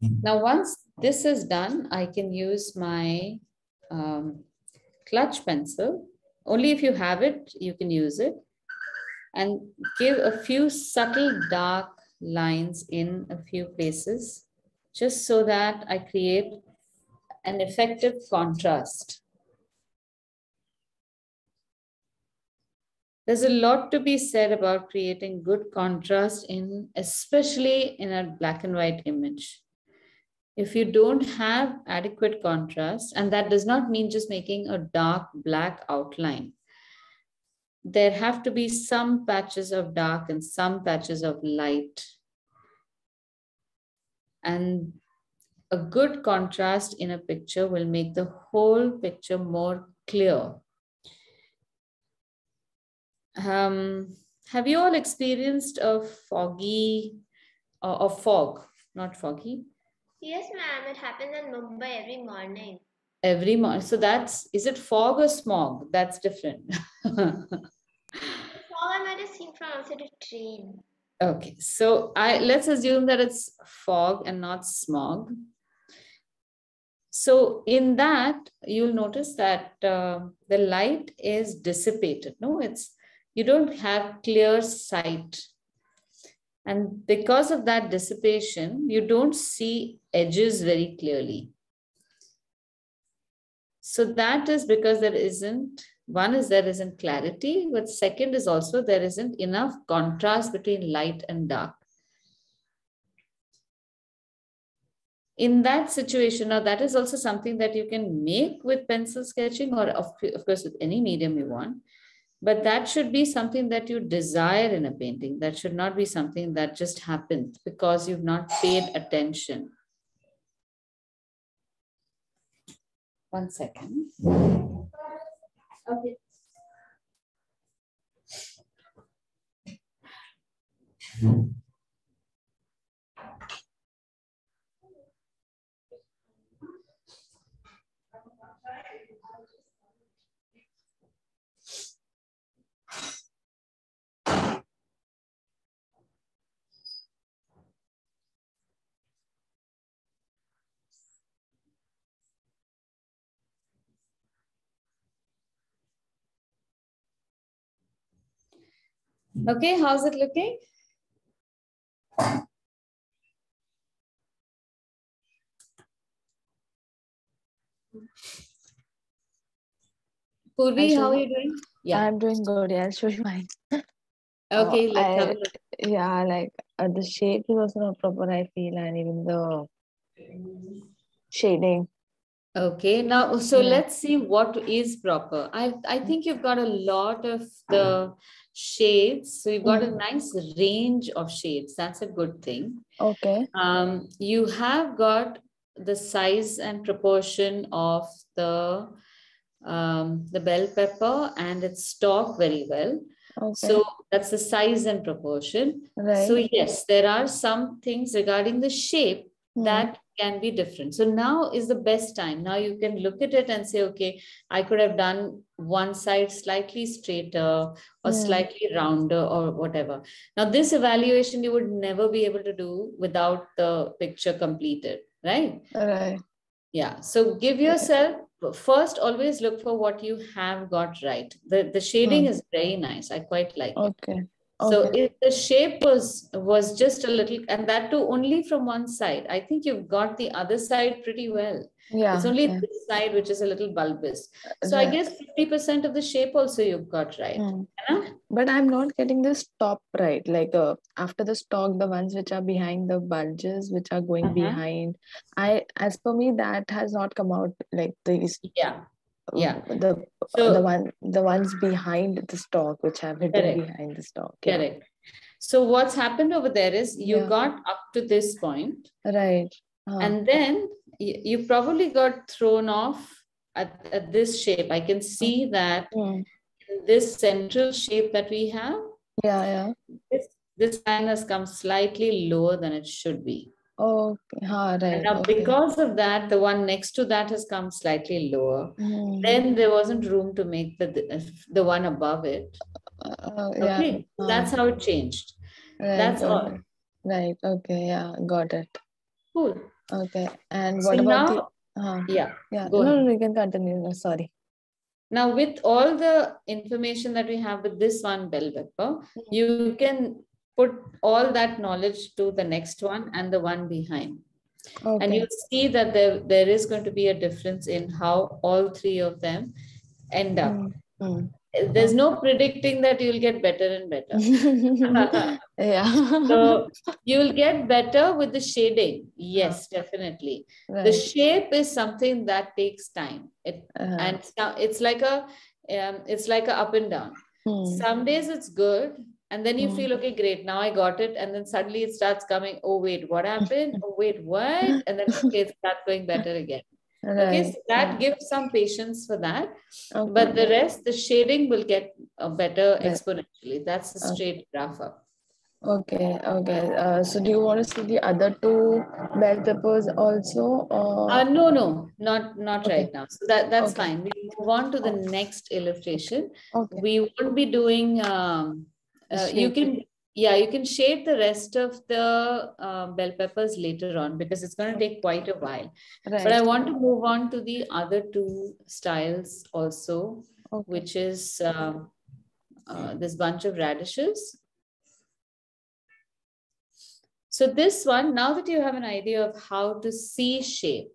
Now, once this is done, I can use my clutch pencil. Only if you have it, you can use it. And give a few subtle dark lines in a few places, just so that I create an effective contrast. There's a lot to be said about creating good contrast especially in a black and white image. If you don't have adequate contrast, and that does not mean just making a dark black outline, there have to be some patches of dark and some patches of light. And a good contrast in a picture will make the whole picture more clear. Have you all experienced a foggy or fog? Not foggy. Yes, ma'am. It happens in Mumbai every morning. Every morning. So is it fog or smog? That's different. Fog I might have seen from outside a train. Okay, so let's assume that it's fog and not smog. So in that, you'll notice that the light is dissipated. No, you don't have clear sight. And because of that dissipation, you don't see edges very clearly. So that is because there isn't clarity, but second is also there isn't enough contrast between light and dark. In that situation, now that is also something that you can make with pencil sketching or of course with any medium you want, but that should be something that you desire in a painting. That should not be something that just happens because you've not paid attention. One second. Okay. Okay, how's it looking? Purvi, how are you doing? Yeah, I'm doing good. Yeah, I'll show you mine. Okay, let's have a look. Yeah, like the shape is also not proper, I feel, and even the shading. Okay, now, so let's see what is proper. I think you've got a lot of the shades. So you've got a nice range of shades. That's a good thing. Okay. You have got the size and proportion of the bell pepper and its stalk very well. Okay. So that's the size and proportion. Right. So yes, there are some things regarding the shape that can be different. So now is the best time. Now you can look at it and say, okay, I could have done one side slightly straighter or slightly rounder or whatever. Now this evaluation you would never be able to do without the picture completed, right? Right. Yeah. So give yourself, first always look for what you have got right. The shading is very nice. I quite like it. Okay. So if the shape was just a little, and that too only from one side, I think you've got the other side pretty well. Yeah. It's only this side which is a little bulbous. So I guess 50% of the shape also you've got right. You know? But I'm not getting this top right. Like after the stalk, the ones which are behind the bulges, which are going behind. As per me, that has not come out like these. Yeah. Yeah. The ones behind the stalk, which have hidden behind the stalk. Yeah. Correct. So what's happened over there is you got up to this point. Right. And then you probably got thrown off at this shape. I can see that in this central shape that we have. Yeah. This line has come slightly lower than it should be. Okay. Right. And now because of that, the one next to that has come slightly lower. Then there wasn't room to make the one above it. Okay. That's how it changed. Right, that's all. Right. Okay. Yeah. Got it. Cool. Okay. And what about now, Yeah. No, you can continue. No, sorry. Now, with all the information that we have with this one bell pepper, you can put all that knowledge to the next one and the one behind. Okay. And you'll see that there is going to be a difference in how all three of them end up. There's no predicting that you'll get better and better. So you'll get better with the shading. Yes, definitely. Right. The shape is something that takes time. And it's like a up and down. Some days it's good. And then you feel, okay, great, now I got it. And then suddenly it starts coming, oh, wait, what happened? Oh, wait, what? And then, okay, it starts going better again. Okay, so that gives some patience for that. Okay. But the rest, the shading will get better exponentially. That's a straight graph up. Okay, okay. So do you want to see the other two bell peppers also? Or... No, not right now. So that's fine. We move on to the next illustration. Okay. We won't be doing, you can shade the rest of the bell peppers later on because it's going to take quite a while. Right. But I want to move on to the other two styles also, which is this bunch of radishes. So this one, now that you have an idea of how to see shape,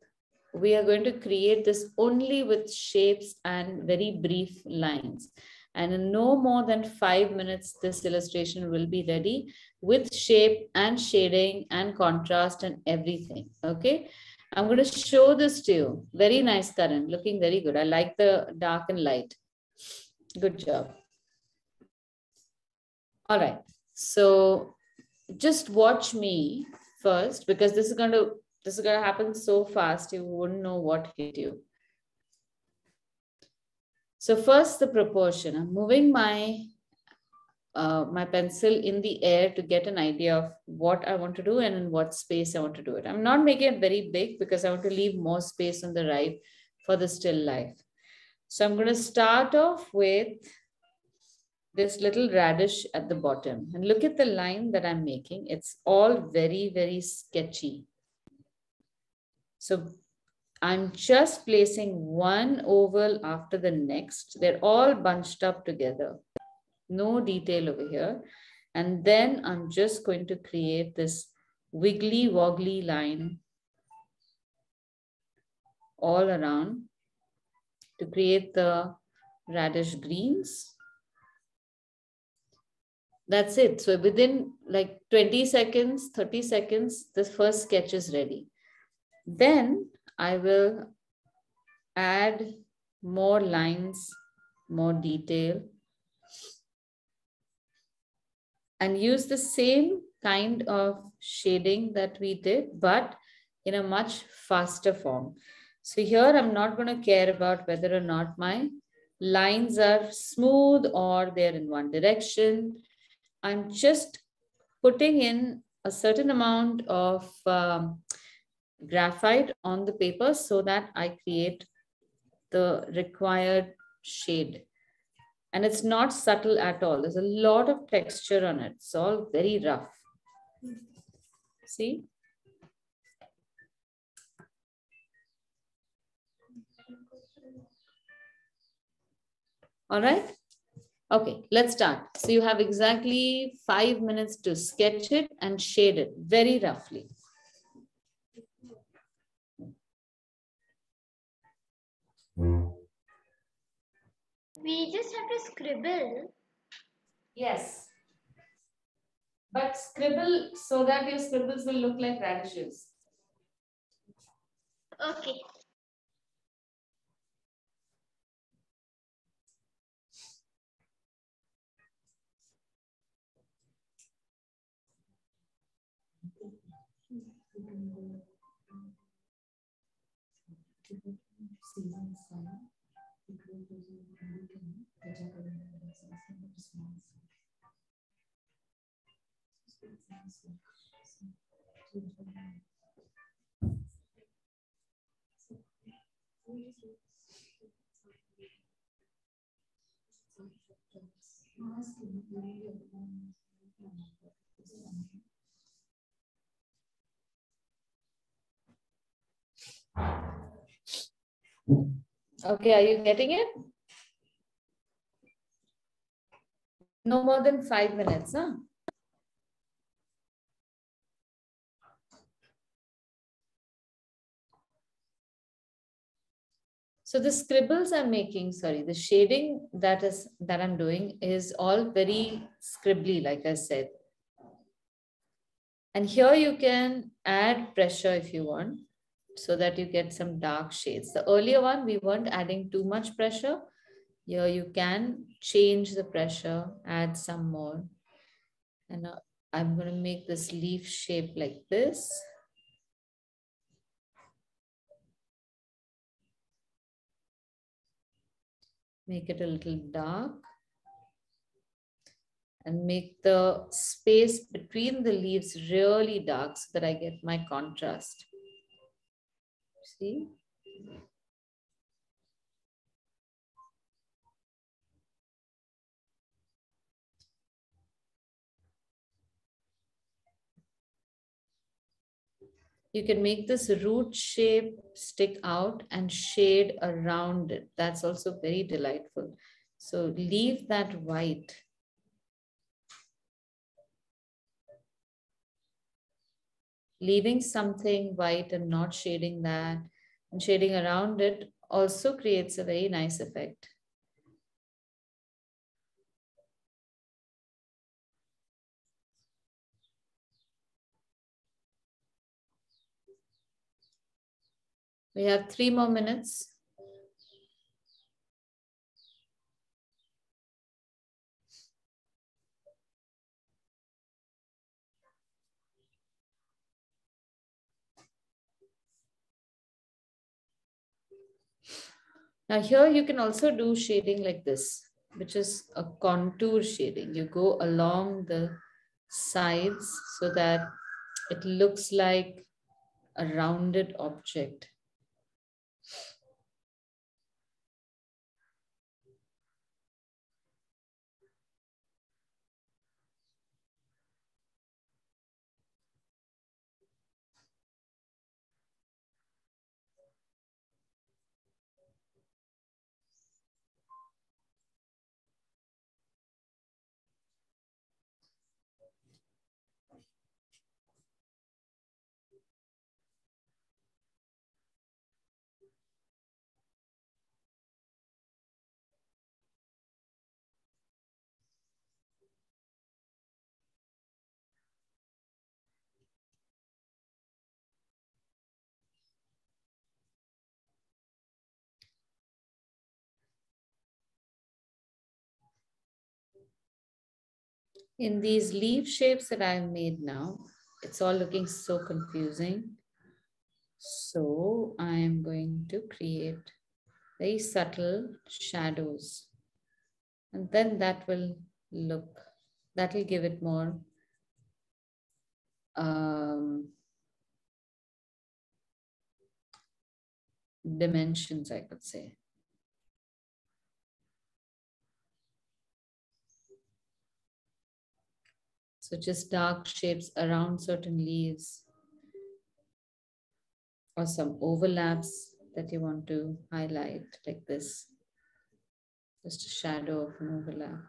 we are going to create this only with shapes and very brief lines. And in no more than 5 minutes, this illustration will be ready with shape and shading and contrast and everything. Okay. I'm going to show this to you. Very nice, Karan. Looking very good. I like the dark and light. Good job. All right. So just watch me first, because this is going to happen so fast you wouldn't know what hit you. So first, the proportion. I'm moving my my pencil in the air to get an idea of what I want to do and in what space I want to do it. I'm not making it very big because I want to leave more space on the right for the still life. So I'm going to start off with this little radish at the bottom, and look at the line that I'm making. It's all very, very sketchy. So I'm just placing one oval after the next. They're all bunched up together. No detail over here. And then I'm just going to create this wiggly woggly line all around to create the radish greens. That's it. So within like 20 seconds, 30 seconds, this first sketch is ready. Then I will add more lines, more detail, and use the same kind of shading that we did, but in a much faster form. So here I'm not going to care about whether or not my lines are smooth or they're in one direction. I'm just putting in a certain amount of graphite on the paper so that I create the required shade. And it's not subtle at all. There's a lot of texture on it. It's all very rough. See? All right. Okay, let's start. So you have exactly 5 minutes to sketch it and shade it very roughly. We just have to scribble. Yes. But scribble so that your scribbles will look like radishes. Okay. Okay, are you getting it? No more than 5 minutes, huh? So the scribbles I'm making, sorry, the shading that I'm doing is all very scribbly, like I said. And here you can add pressure if you want, so that you get some dark shades. The earlier one, we weren't adding too much pressure. Here you can change the pressure, add some more. And now I'm going to make this leaf shape like this. Make it a little dark. And make the space between the leaves really dark so that I get my contrast. See? You can make this root shape stick out and shade around it. That's also very delightful. So leave that white. Leaving something white and not shading that and shading around it also creates a very nice effect. We have 3 more minutes. Now here you can also do shading like this, which is a contour shading. You go along the sides so that it looks like a rounded object. In these leaf shapes that I've made now, it's all looking so confusing. So I am going to create very subtle shadows. And then that will give it more dimensions, I could say. So just dark shapes around certain leaves or some overlaps that you want to highlight like this. Just a shadow of an overlap.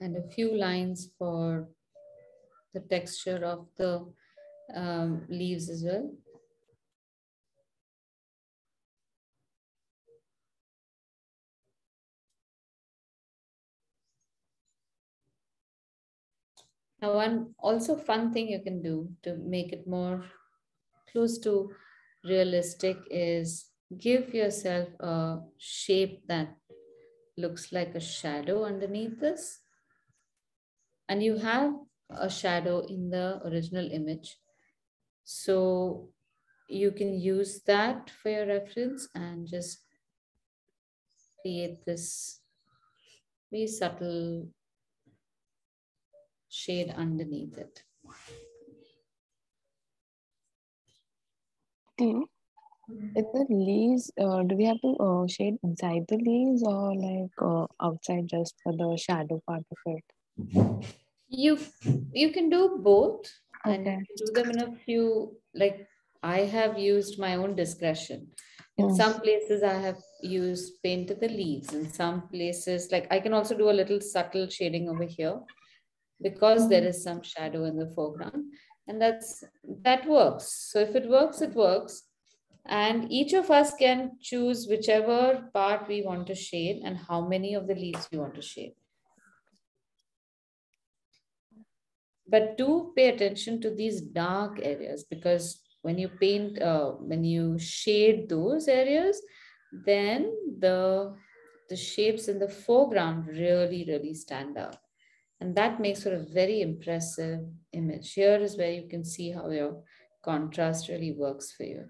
And a few lines for the texture of the leaves as well. Now, one also fun thing you can do to make it more close to realistic is give yourself a shape that looks like a shadow underneath this. And you have a shadow in the original image. So you can use that for your reference and just create this very subtle shade underneath it. In the leaves, do we have to shade inside the leaves or like outside just for the shadow part of it? You can do both, and Okay. you can do them in a few, like I have used my own discretion. In some places I have used paint to the leaves. In some places, like I can also do a little subtle shading over here. because there is some shadow in the foreground, and that works. So if it works, it works. And each of us can choose whichever part we want to shade and how many of the leaves we want to shade. But do pay attention to these dark areas, because when you paint, when you shade those areas, then the shapes in the foreground really, really stand out. And that makes for a very impressive image. Here is where you can see how your contrast really works for you.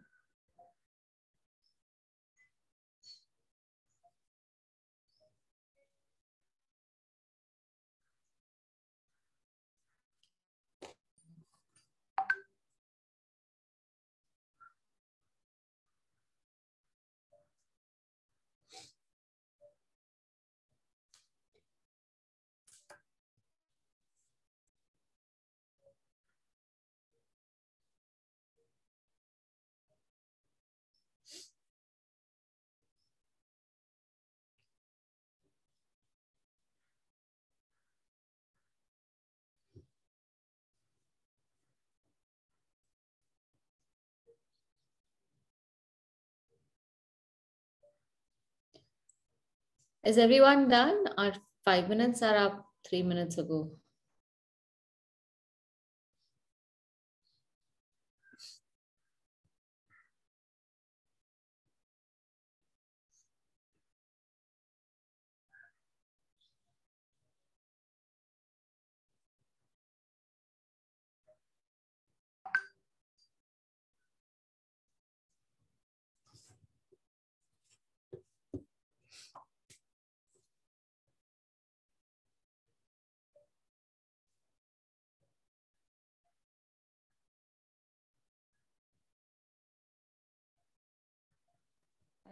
Is everyone done? Our 5 minutes are up 3 minutes ago.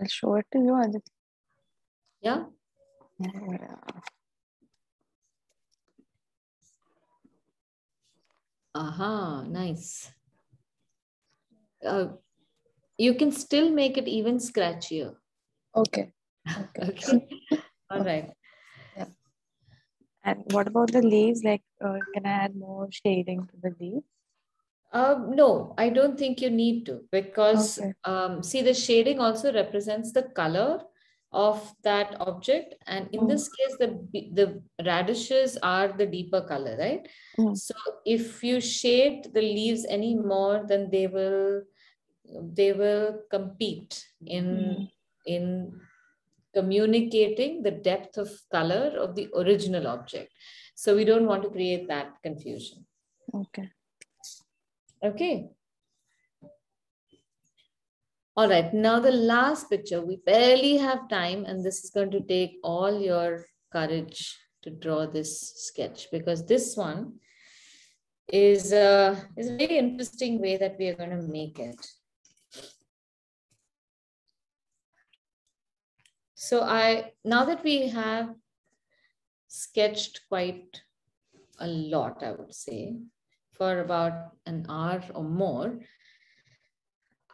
I'll show it to you, Aditi. Yeah. Aha, nice. You can still make it even scratchier. Okay. Okay. All right. Yeah. And what about the leaves? Like, can I add more shading to the leaves? No, I don't think you need to, because Okay. see, the shading also represents the color of that object. And in this case, the radishes are the deeper color, right? So if you shade the leaves any more, then they will compete in communicating the depth of color of the original object. So we don't want to create that confusion. Okay. Okay. All right, now the last picture. We barely have time, and this is going to take all your courage to draw this sketch, because this one is a very interesting way that we are going to make it. So now that we have sketched quite a lot, I would say, for about an hour or more,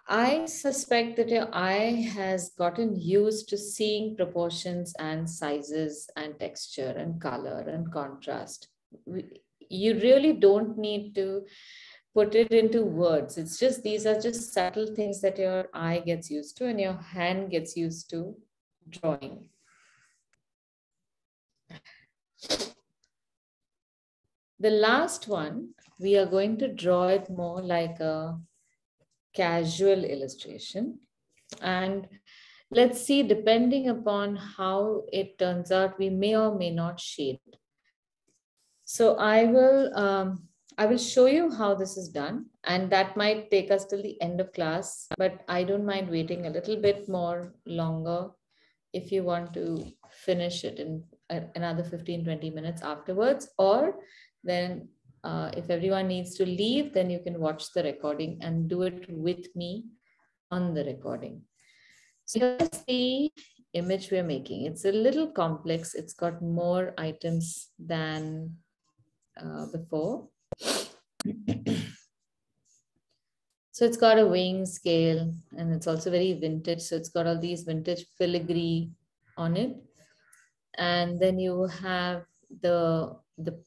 I suspect that your eye has gotten used to seeing proportions and sizes and texture and color and contrast. You really don't need to put it into words. It's just, these are just subtle things that your eye gets used to and your hand gets used to drawing. The last one, we are going to draw it more like a casual illustration. And let's see, depending upon how it turns out, we may or may not shade. So I will show you how this is done, and that might take us till the end of class, but I don't mind waiting a little bit more longer if you want to finish it in another 15-20 minutes afterwards, or then if everyone needs to leave, then you can watch the recording and do it with me on the recording. So here's the image we're making. It's a little complex. It's got more items than before. So it's got a weighing scale, and it's also very vintage. So it's got all these vintage filigree on it. And then you have the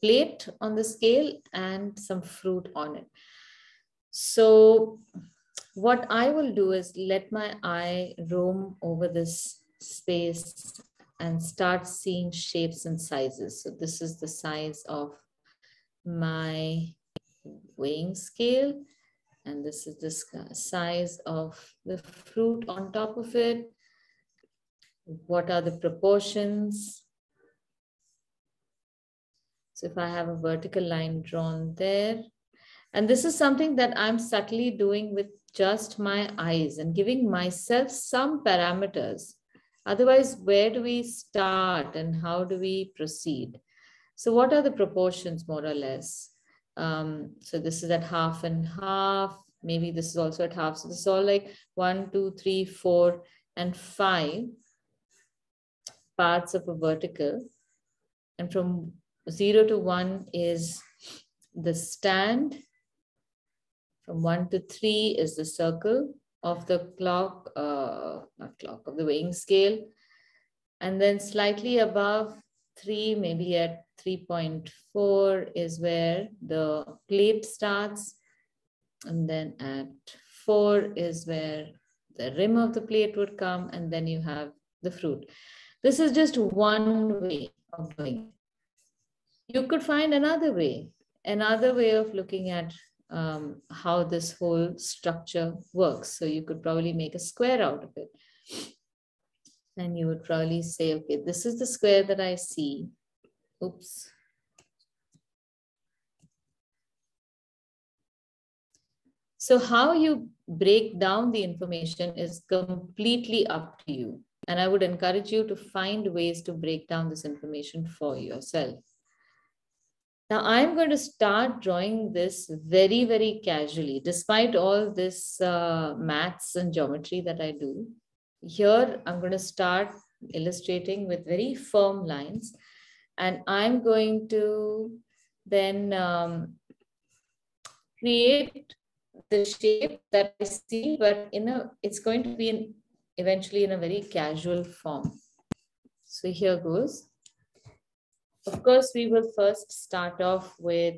plate on the scale and some fruit on it. So what I will do is let my eye roam over this space and start seeing shapes and sizes. So this is the size of my weighing scale, and this is the size of the fruit on top of it. What are the proportions? So if I have a vertical line drawn there, and this is something that I'm subtly doing with just my eyes and giving myself some parameters. Otherwise, where do we start and how do we proceed? So what are the proportions more or less? So this is at half and half. Maybe this is also at half. So this is all like 1, 2, 3, 4, and 5 parts of a vertical. And from 0 to 1 is the stand. From 1 to 3 is the circle of the clock, not clock, of the weighing scale. And then slightly above 3, maybe at 3.4 is where the plate starts. And then at 4 is where the rim of the plate would come, and then you have the fruit. This is just one way of doing it. You could find another way of looking at how this whole structure works. So you could probably make a square out of it. And you would probably say, okay, this is the square that I see. Oops. So how you break down the information is completely up to you. And I would encourage you to find ways to break down this information for yourself. Now I'm going to start drawing this very, very casually, despite all this maths and geometry that I do. Here, I'm going to start illustrating with very firm lines, and I'm going to then create the shape that I see, but it's going to be eventually in a very casual form. So here goes. Of course, we will first start off with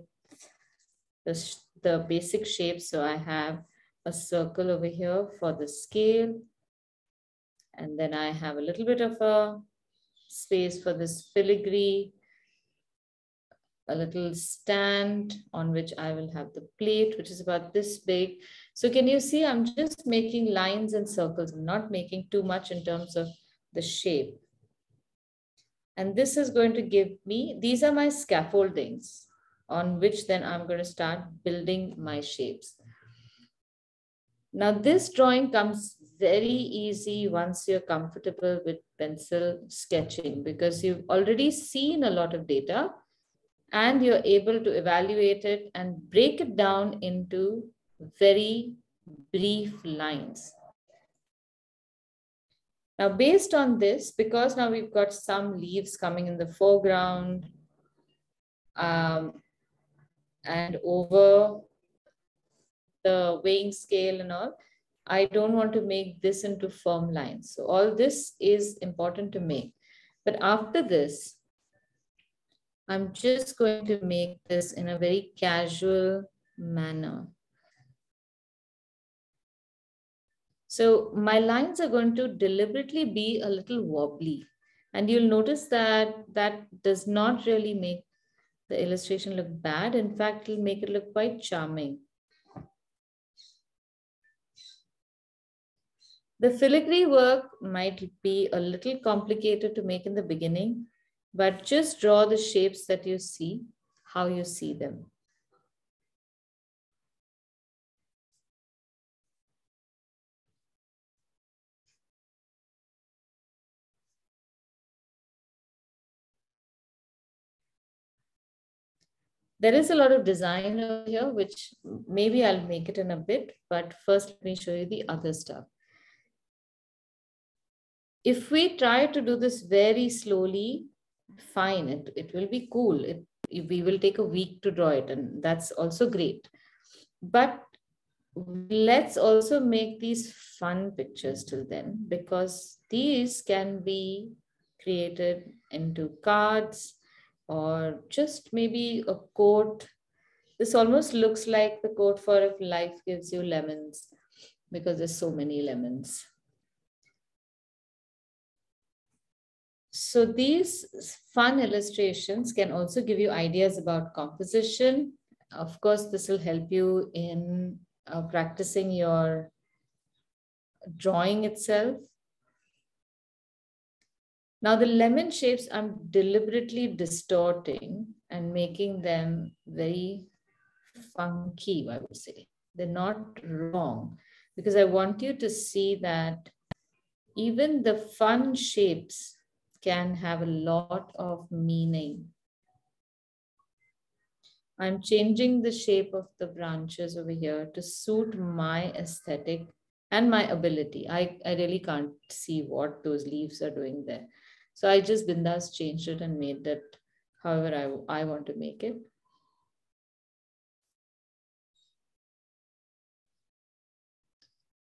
the basic shape. So I have a circle over here for the scale. And then I have a little bit of a space for this filigree, a little stand on which I will have the plate, which is about this big. So can you see, I'm just making lines and circles. I'm not making too much in terms of the shape. And this is going to give me, these are my scaffoldings on which then I'm going to start building my shapes. Now this drawing comes very easy once you're comfortable with pencil sketching, because you've already seen a lot of data and you're able to evaluate it and break it down into very brief lines. Now, based on this, because now we've got some leaves coming in the foreground and over the weighing scale and all, I don't want to make this into firm lines. So all this is important to make. But after this, I'm just going to make this in a very casual manner. So my lines are going to deliberately be a little wobbly. And you'll notice that that does not really make the illustration look bad. In fact, it'll make it look quite charming. The filigree work might be a little complicated to make in the beginning, but just draw the shapes that you see, how you see them. There is a lot of design over here, which maybe I'll make it in a bit, but first let me show you the other stuff. If we try to do this very slowly, fine, it will be cool. We will take a week to draw it, and that's also great. But let's also make these fun pictures till then, because these can be created into cards, or just maybe a quote. This almost looks like the quote for if life gives you lemons, because there's so many lemons. So these fun illustrations can also give you ideas about composition. Of course, this will help you in practicing your drawing itself. Now the lemon shapes I'm deliberately distorting and making them very funky, I would say. They're not wrong, because I want you to see that even the fun shapes can have a lot of meaning. I'm changing the shape of the branches over here to suit my aesthetic and my ability. I really can't see what those leaves are doing there. So I just bindas changed it and made it however I want to make it.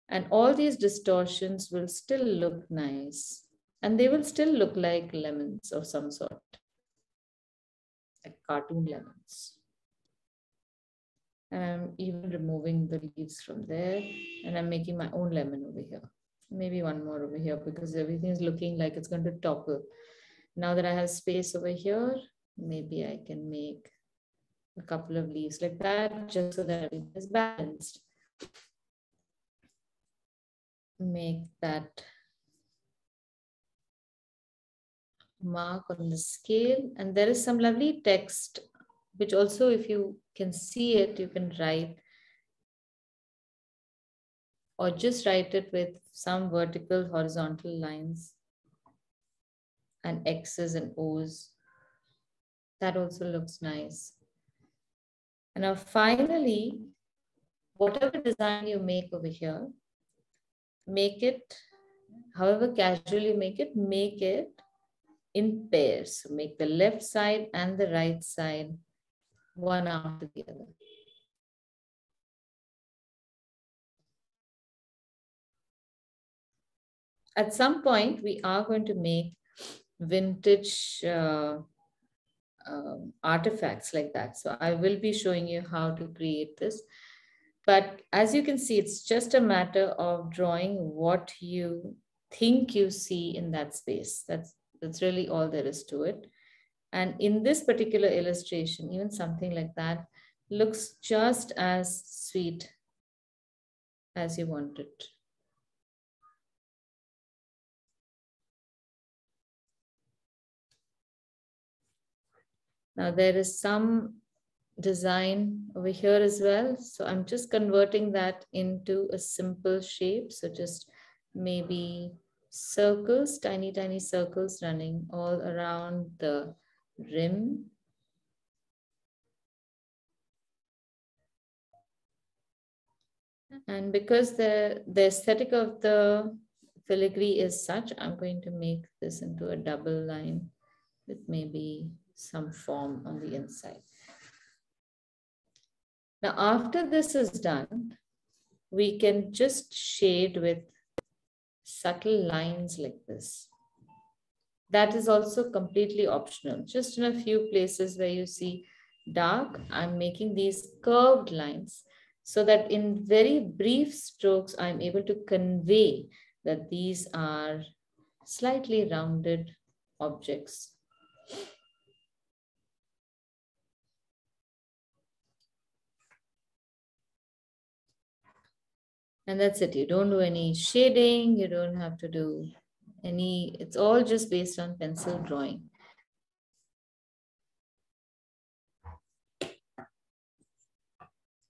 And all these distortions will still look nice. And they will still look like lemons of some sort, like cartoon lemons. And I'm even removing the leaves from there, and I'm making my own lemon over here. Maybe one more over here, because everything is looking like it's going to topple. Now that I have space over here, maybe I can make a couple of leaves like that, just so that everything is balanced. Make that mark on the scale, and there is some lovely text, which also, if you can see it, you can write, or just write it with some vertical, horizontal lines and X's and O's. That also looks nice. And now finally, whatever design you make over here, make it, however casually make it in pairs. So make the left side and the right side one after the other. At some point, we are going to make vintage artifacts like that. So I will be showing you how to create this. But as you can see, it's just a matter of drawing what you think you see in that space. That's really all there is to it. And in this particular illustration, even something like that looks just as sweet as you want it. Now there is some design over here as well. So I'm just converting that into a simple shape. So just maybe circles, tiny, tiny circles running all around the rim. And because the aesthetic of the filigree is such, I'm going to make this into a double line with maybe some form on the inside. Now, after this is done, we can just shade with subtle lines like this. That is also completely optional. Just in a few places where you see dark, I'm making these curved lines so that in very brief strokes, I'm able to convey that these are slightly rounded objects. And that's it. You don't do any shading. You don't have to do any, it's all just based on pencil drawing.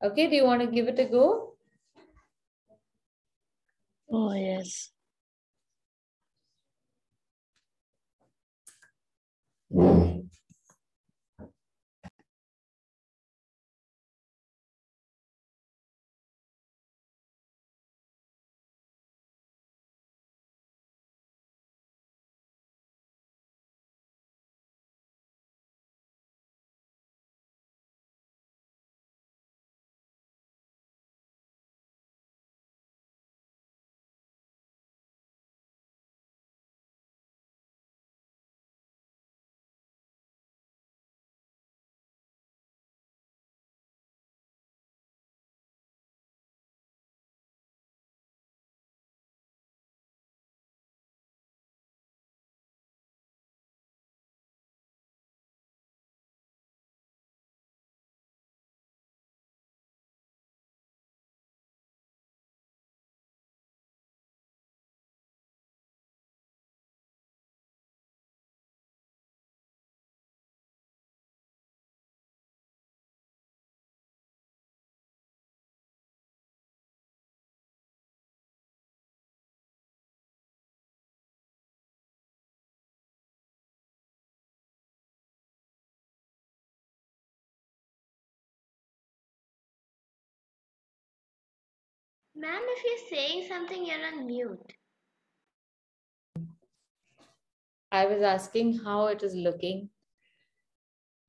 Okay, do you want to give it a go? Oh, yes. Ma'am, if you're saying something, you're on mute. I was asking how it is looking.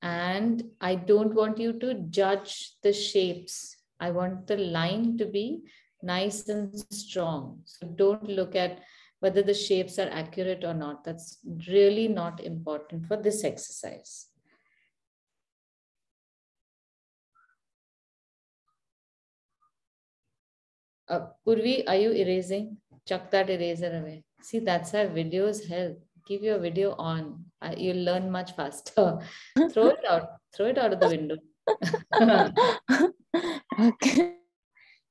And I don't want you to judge the shapes. I want the line to be nice and strong. So don't look at whether the shapes are accurate or not. That's really not important for this exercise. Purvi, are you erasing? Chuck that eraser away. See, that's how videos help. Keep your video on. You'll learn much faster. Throw it out. Throw it out of the window. Okay.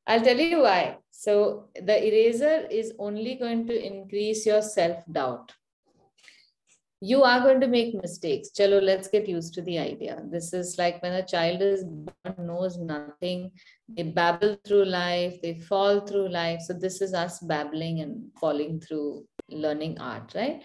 I'll tell you why. So the eraser is only going to increase your self-doubt. You are going to make mistakes. Chalo, let's get used to the idea. This is like when a child is born, knows nothing. They babble through life. They fall through life. So this is us babbling and falling through learning art, right?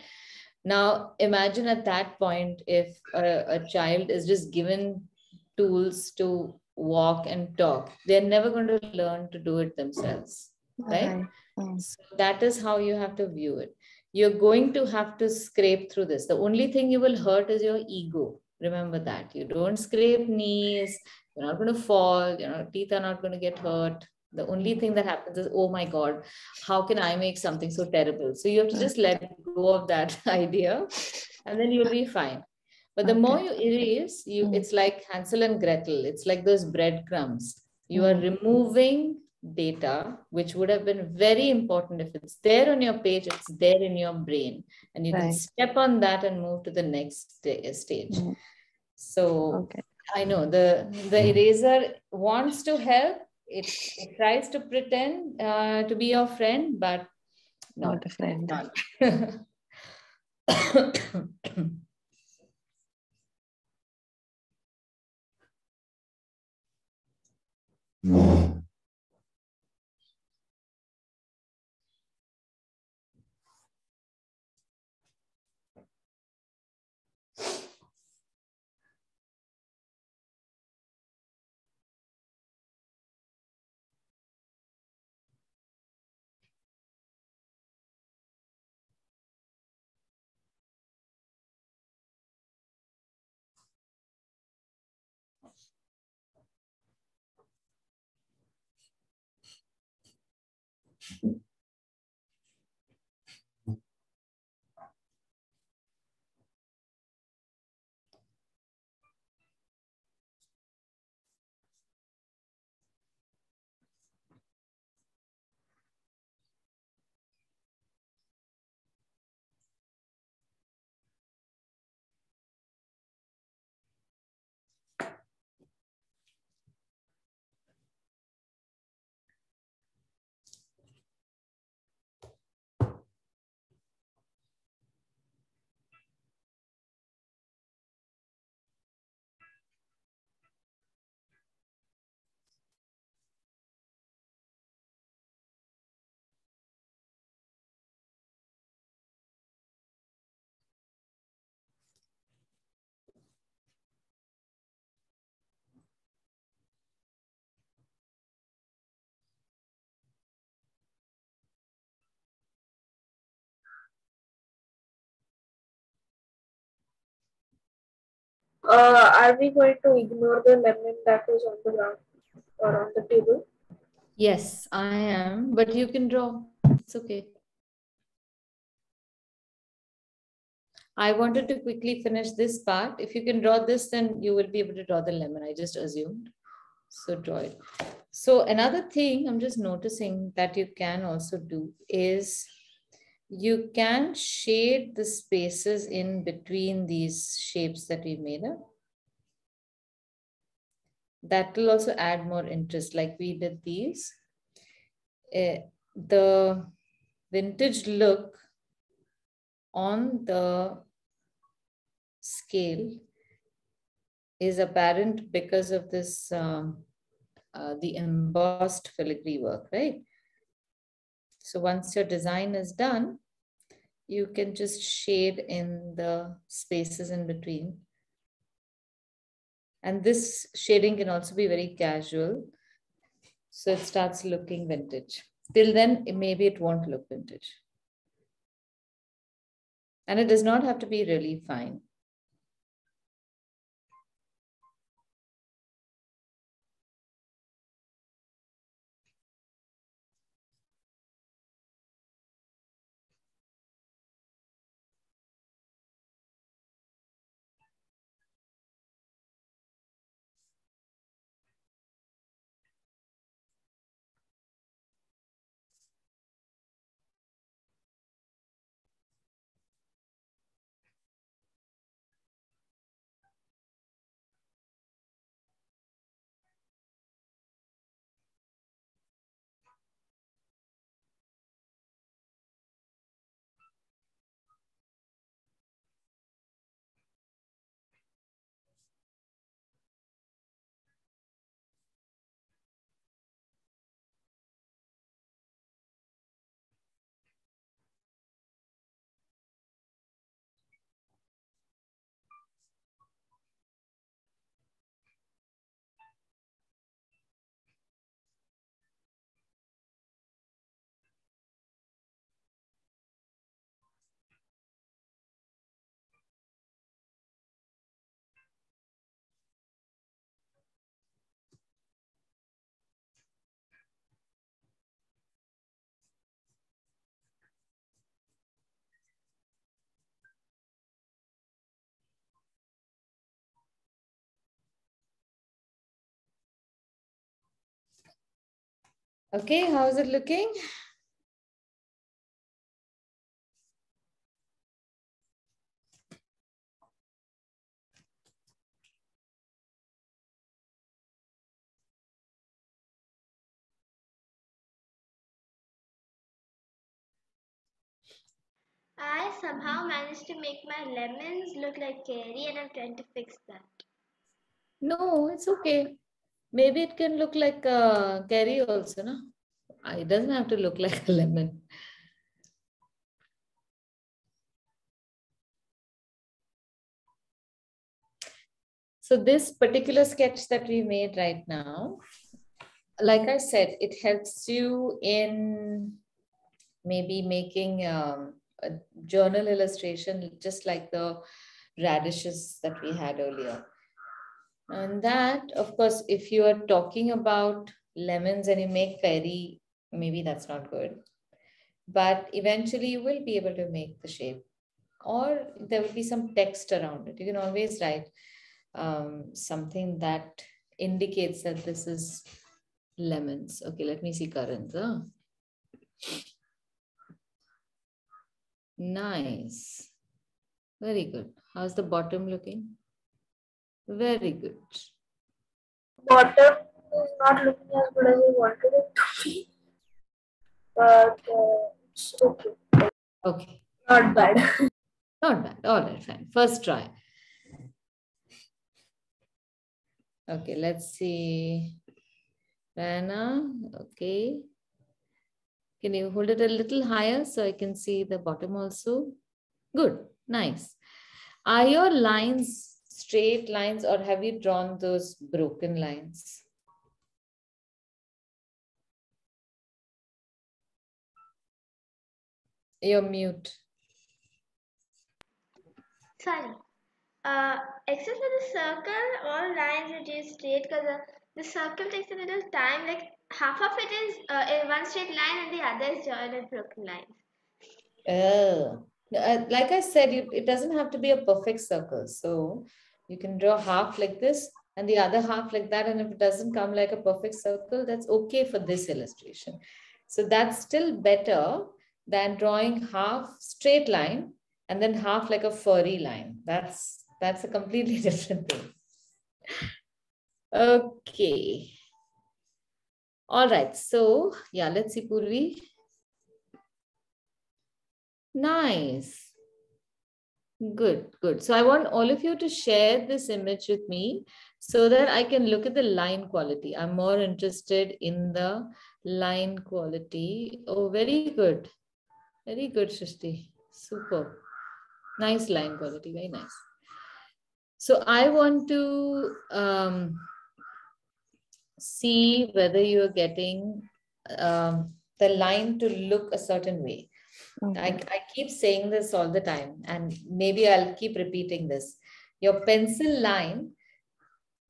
Now, imagine at that point, if a child is just given tools to walk and talk, they're never going to learn to do it themselves, right? So that is how you have to view it. You're going to have to scrape through this. The only thing you will hurt is your ego. Remember that. You don't scrape knees, you're not going to fall, teeth are not going to get hurt. The only thing that happens is, oh my God, how can I make something so terrible? So you have to just let go of that idea and then you'll be fine. But the more you erase, it's like Hansel and Gretel. It's like those breadcrumbs. You are removing data, which would have been very important. If it's there on your page, it's there in your brain. And you can step on that and move to the next stage. So I know the eraser wants to help. It tries to pretend to be your friend, but no, not a friend. Are we going to ignore the lemon that is on the ground or on the table? Yes, I am, but you can draw. It's okay. I wanted to quickly finish this part. If you can draw this, then you will be able to draw the lemon. I just assumed. So draw it. So another thing I'm just noticing that you can also do is you can shade the spaces in between these shapes that we made up. That will also add more interest, like we did these. The vintage look on the scale is apparent because of this, the embossed filigree work, right? So once your design is done, you can just shade in the spaces in between. And this shading can also be very casual. So it starts looking vintage. Till then, maybe it won't look vintage. And it does not have to be really fine. Okay, how is it looking? I somehow managed to make my lemons look like Carrie, and I'm trying to fix that. No, it's okay. Maybe it can look like a curry also, no? It doesn't have to look like a lemon. So this particular sketch that we made right now, like I said, it helps you in maybe making a journal illustration, just like the radishes that we had earlier. And that, of course, if you are talking about lemons and you make fairy, maybe that's not good. But eventually you will be able to make the shape, or there will be some text around it. You can always write something that indicates that this is lemons. Okay, let me see Karan's. Nice. Very good. How's the bottom looking? Very good. Bottom is not looking as good as I wanted it to be, but it's okay. Okay. Not bad. Not bad. All right, fine. First try. Okay, let's see. Rana, okay. Can you hold it a little higher so I can see the bottom also? Good, nice. Are your lines straight lines, or have you drawn those broken lines? You're mute. Sorry. Except for the circle, all lines are just straight because the circle takes a little time. Like half of it is in one straight line and the other is joined with broken lines. Oh, like I said, it doesn't have to be a perfect circle. So you can draw half like this and the other half like that. And if it doesn't come like a perfect circle, that's okay for this illustration. So that's still better than drawing half straight line and then half like a furry line. That's a completely different thing. Okay. All right. So yeah, let's see, Purvi. Nice. Good, good. So I want all of you to share this image with me so that I can look at the line quality. I'm more interested in the line quality. Oh, very good. Very good, Shrishti. Super. Nice line quality. Very nice. So I want to see whether you're getting the line to look a certain way. Okay. I keep saying this all the time, and maybe I'll keep repeating this. Your pencil line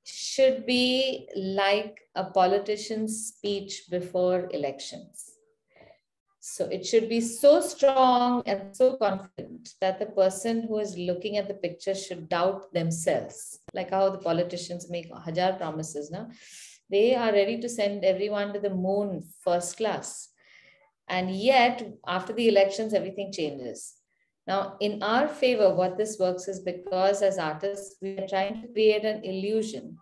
should be like a politician's speech before elections. So it should be so strong and so confident that the person who is looking at the picture should doubt themselves. Like how the politicians make hajar promises. Now, they are ready to send everyone to the moon first class. And yet, after the elections, everything changes. Now, in our favor, what this works is because as artists, we are trying to create an illusion.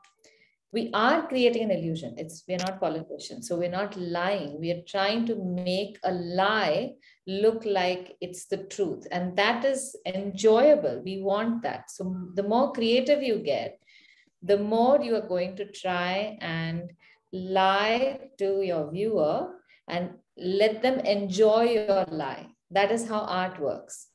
We are creating an illusion. We're not politicians, so we're not lying. We are trying to make a lie look like it's the truth, and that is enjoyable. We want that. So the more creative you get, the more you are going to try and lie to your viewer and let them enjoy your lie. That is how art works.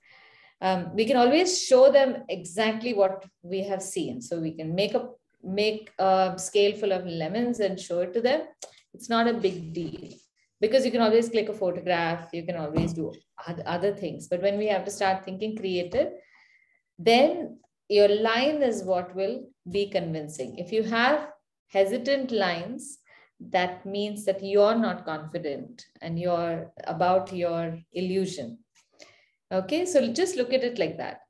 We can always show them exactly what we have seen. So we can make a scale full of lemons and show it to them. It's not a big deal because you can always click a photograph. You can always do other things. But when we have to start thinking creative, then your line is what will be convincing. If you have hesitant lines, that means that you're not confident and you're about your illusion. Okay, so just look at it like that.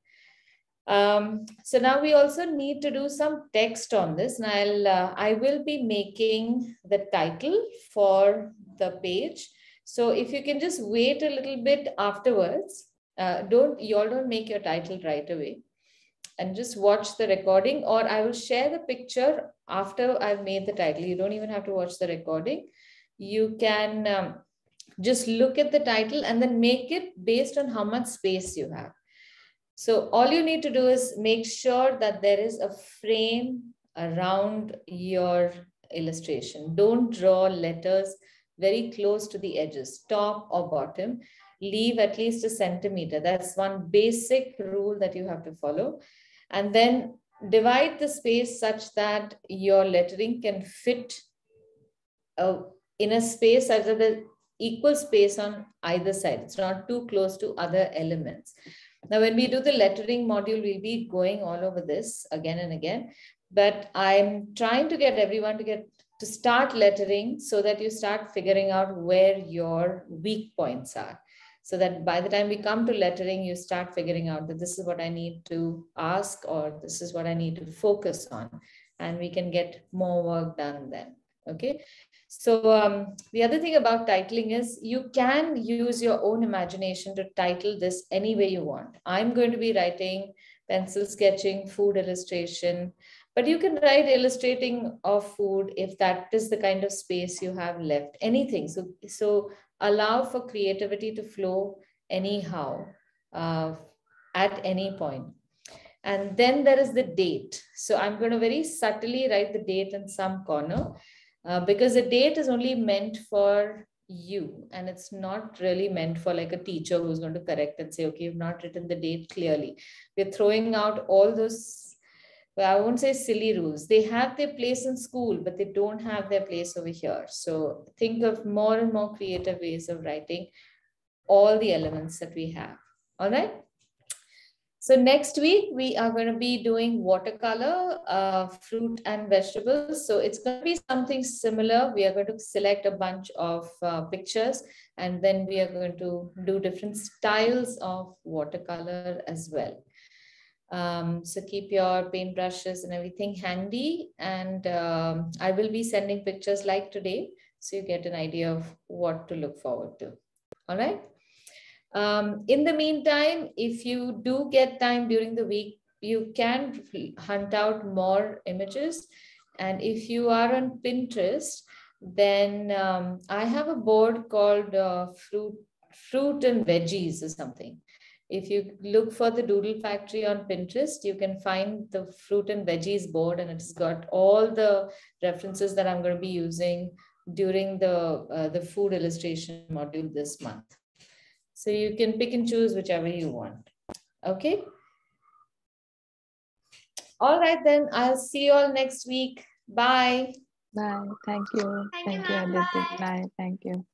So now we also need to do some text on this, and I will be making the title for the page. So if you can just wait a little bit afterwards, don't make your title right away, and just watch the recording, or I will share the picture after I've made the title. You don't even have to watch the recording. You can just look at the title and then make it based on how much space you have. So all you need to do is make sure that there is a frame around your illustration. Don't draw letters very close to the edges, top or bottom. Leave at least a centimeter. That's one basic rule that you have to follow. And then divide the space such that your lettering can fit in a space such that there's equal space on either side. It's not too close to other elements. Now, when we do the lettering module, we'll be going all over this again and again, but I'm trying to get everyone to start lettering so that you start figuring out where your weak points are. So that by the time we come to lettering, you start figuring out that this is what I need to ask, or this is what I need to focus on, and we can get more work done then. Okay. So the other thing about titling is you can use your own imagination to title this any way you want. I'm going to be writing pencil sketching, food illustration, but you can write illustrating of food if that is the kind of space you have left, anything. So allow for creativity to flow anyhow at any point. And then there is the date. So I'm going to very subtly write the date in some corner. Because the date is only meant for you, and it's not really meant for like a teacher who's going to correct and say, okay, you've not written the date clearly. We're throwing out all those, well, I won't say silly rules. They have their place in school, but they don't have their place over here. So think of more and more creative ways of writing all the elements that we have. All right. So next week, we are going to be doing watercolor, fruit and vegetables. So it's going to be something similar. We are going to select a bunch of pictures, and then we are going to do different styles of watercolor as well. So keep your paintbrushes and everything handy. And I will be sending pictures like today, so you get an idea of what to look forward to. All right. In the meantime, if you do get time during the week, you can hunt out more images. And if you are on Pinterest, then I have a board called fruit and veggies or something. If you look for the Doodle Factory on Pinterest, you can find the fruit and veggies board, and it's got all the references that I'm going to be using during the food illustration module this month. So you can pick and choose whichever you want. Okay. All right, then I'll see you all next week. Bye. Bye. Thank you. Thank you, Thank you, ma'am. Aditi. Bye. Bye. Thank you.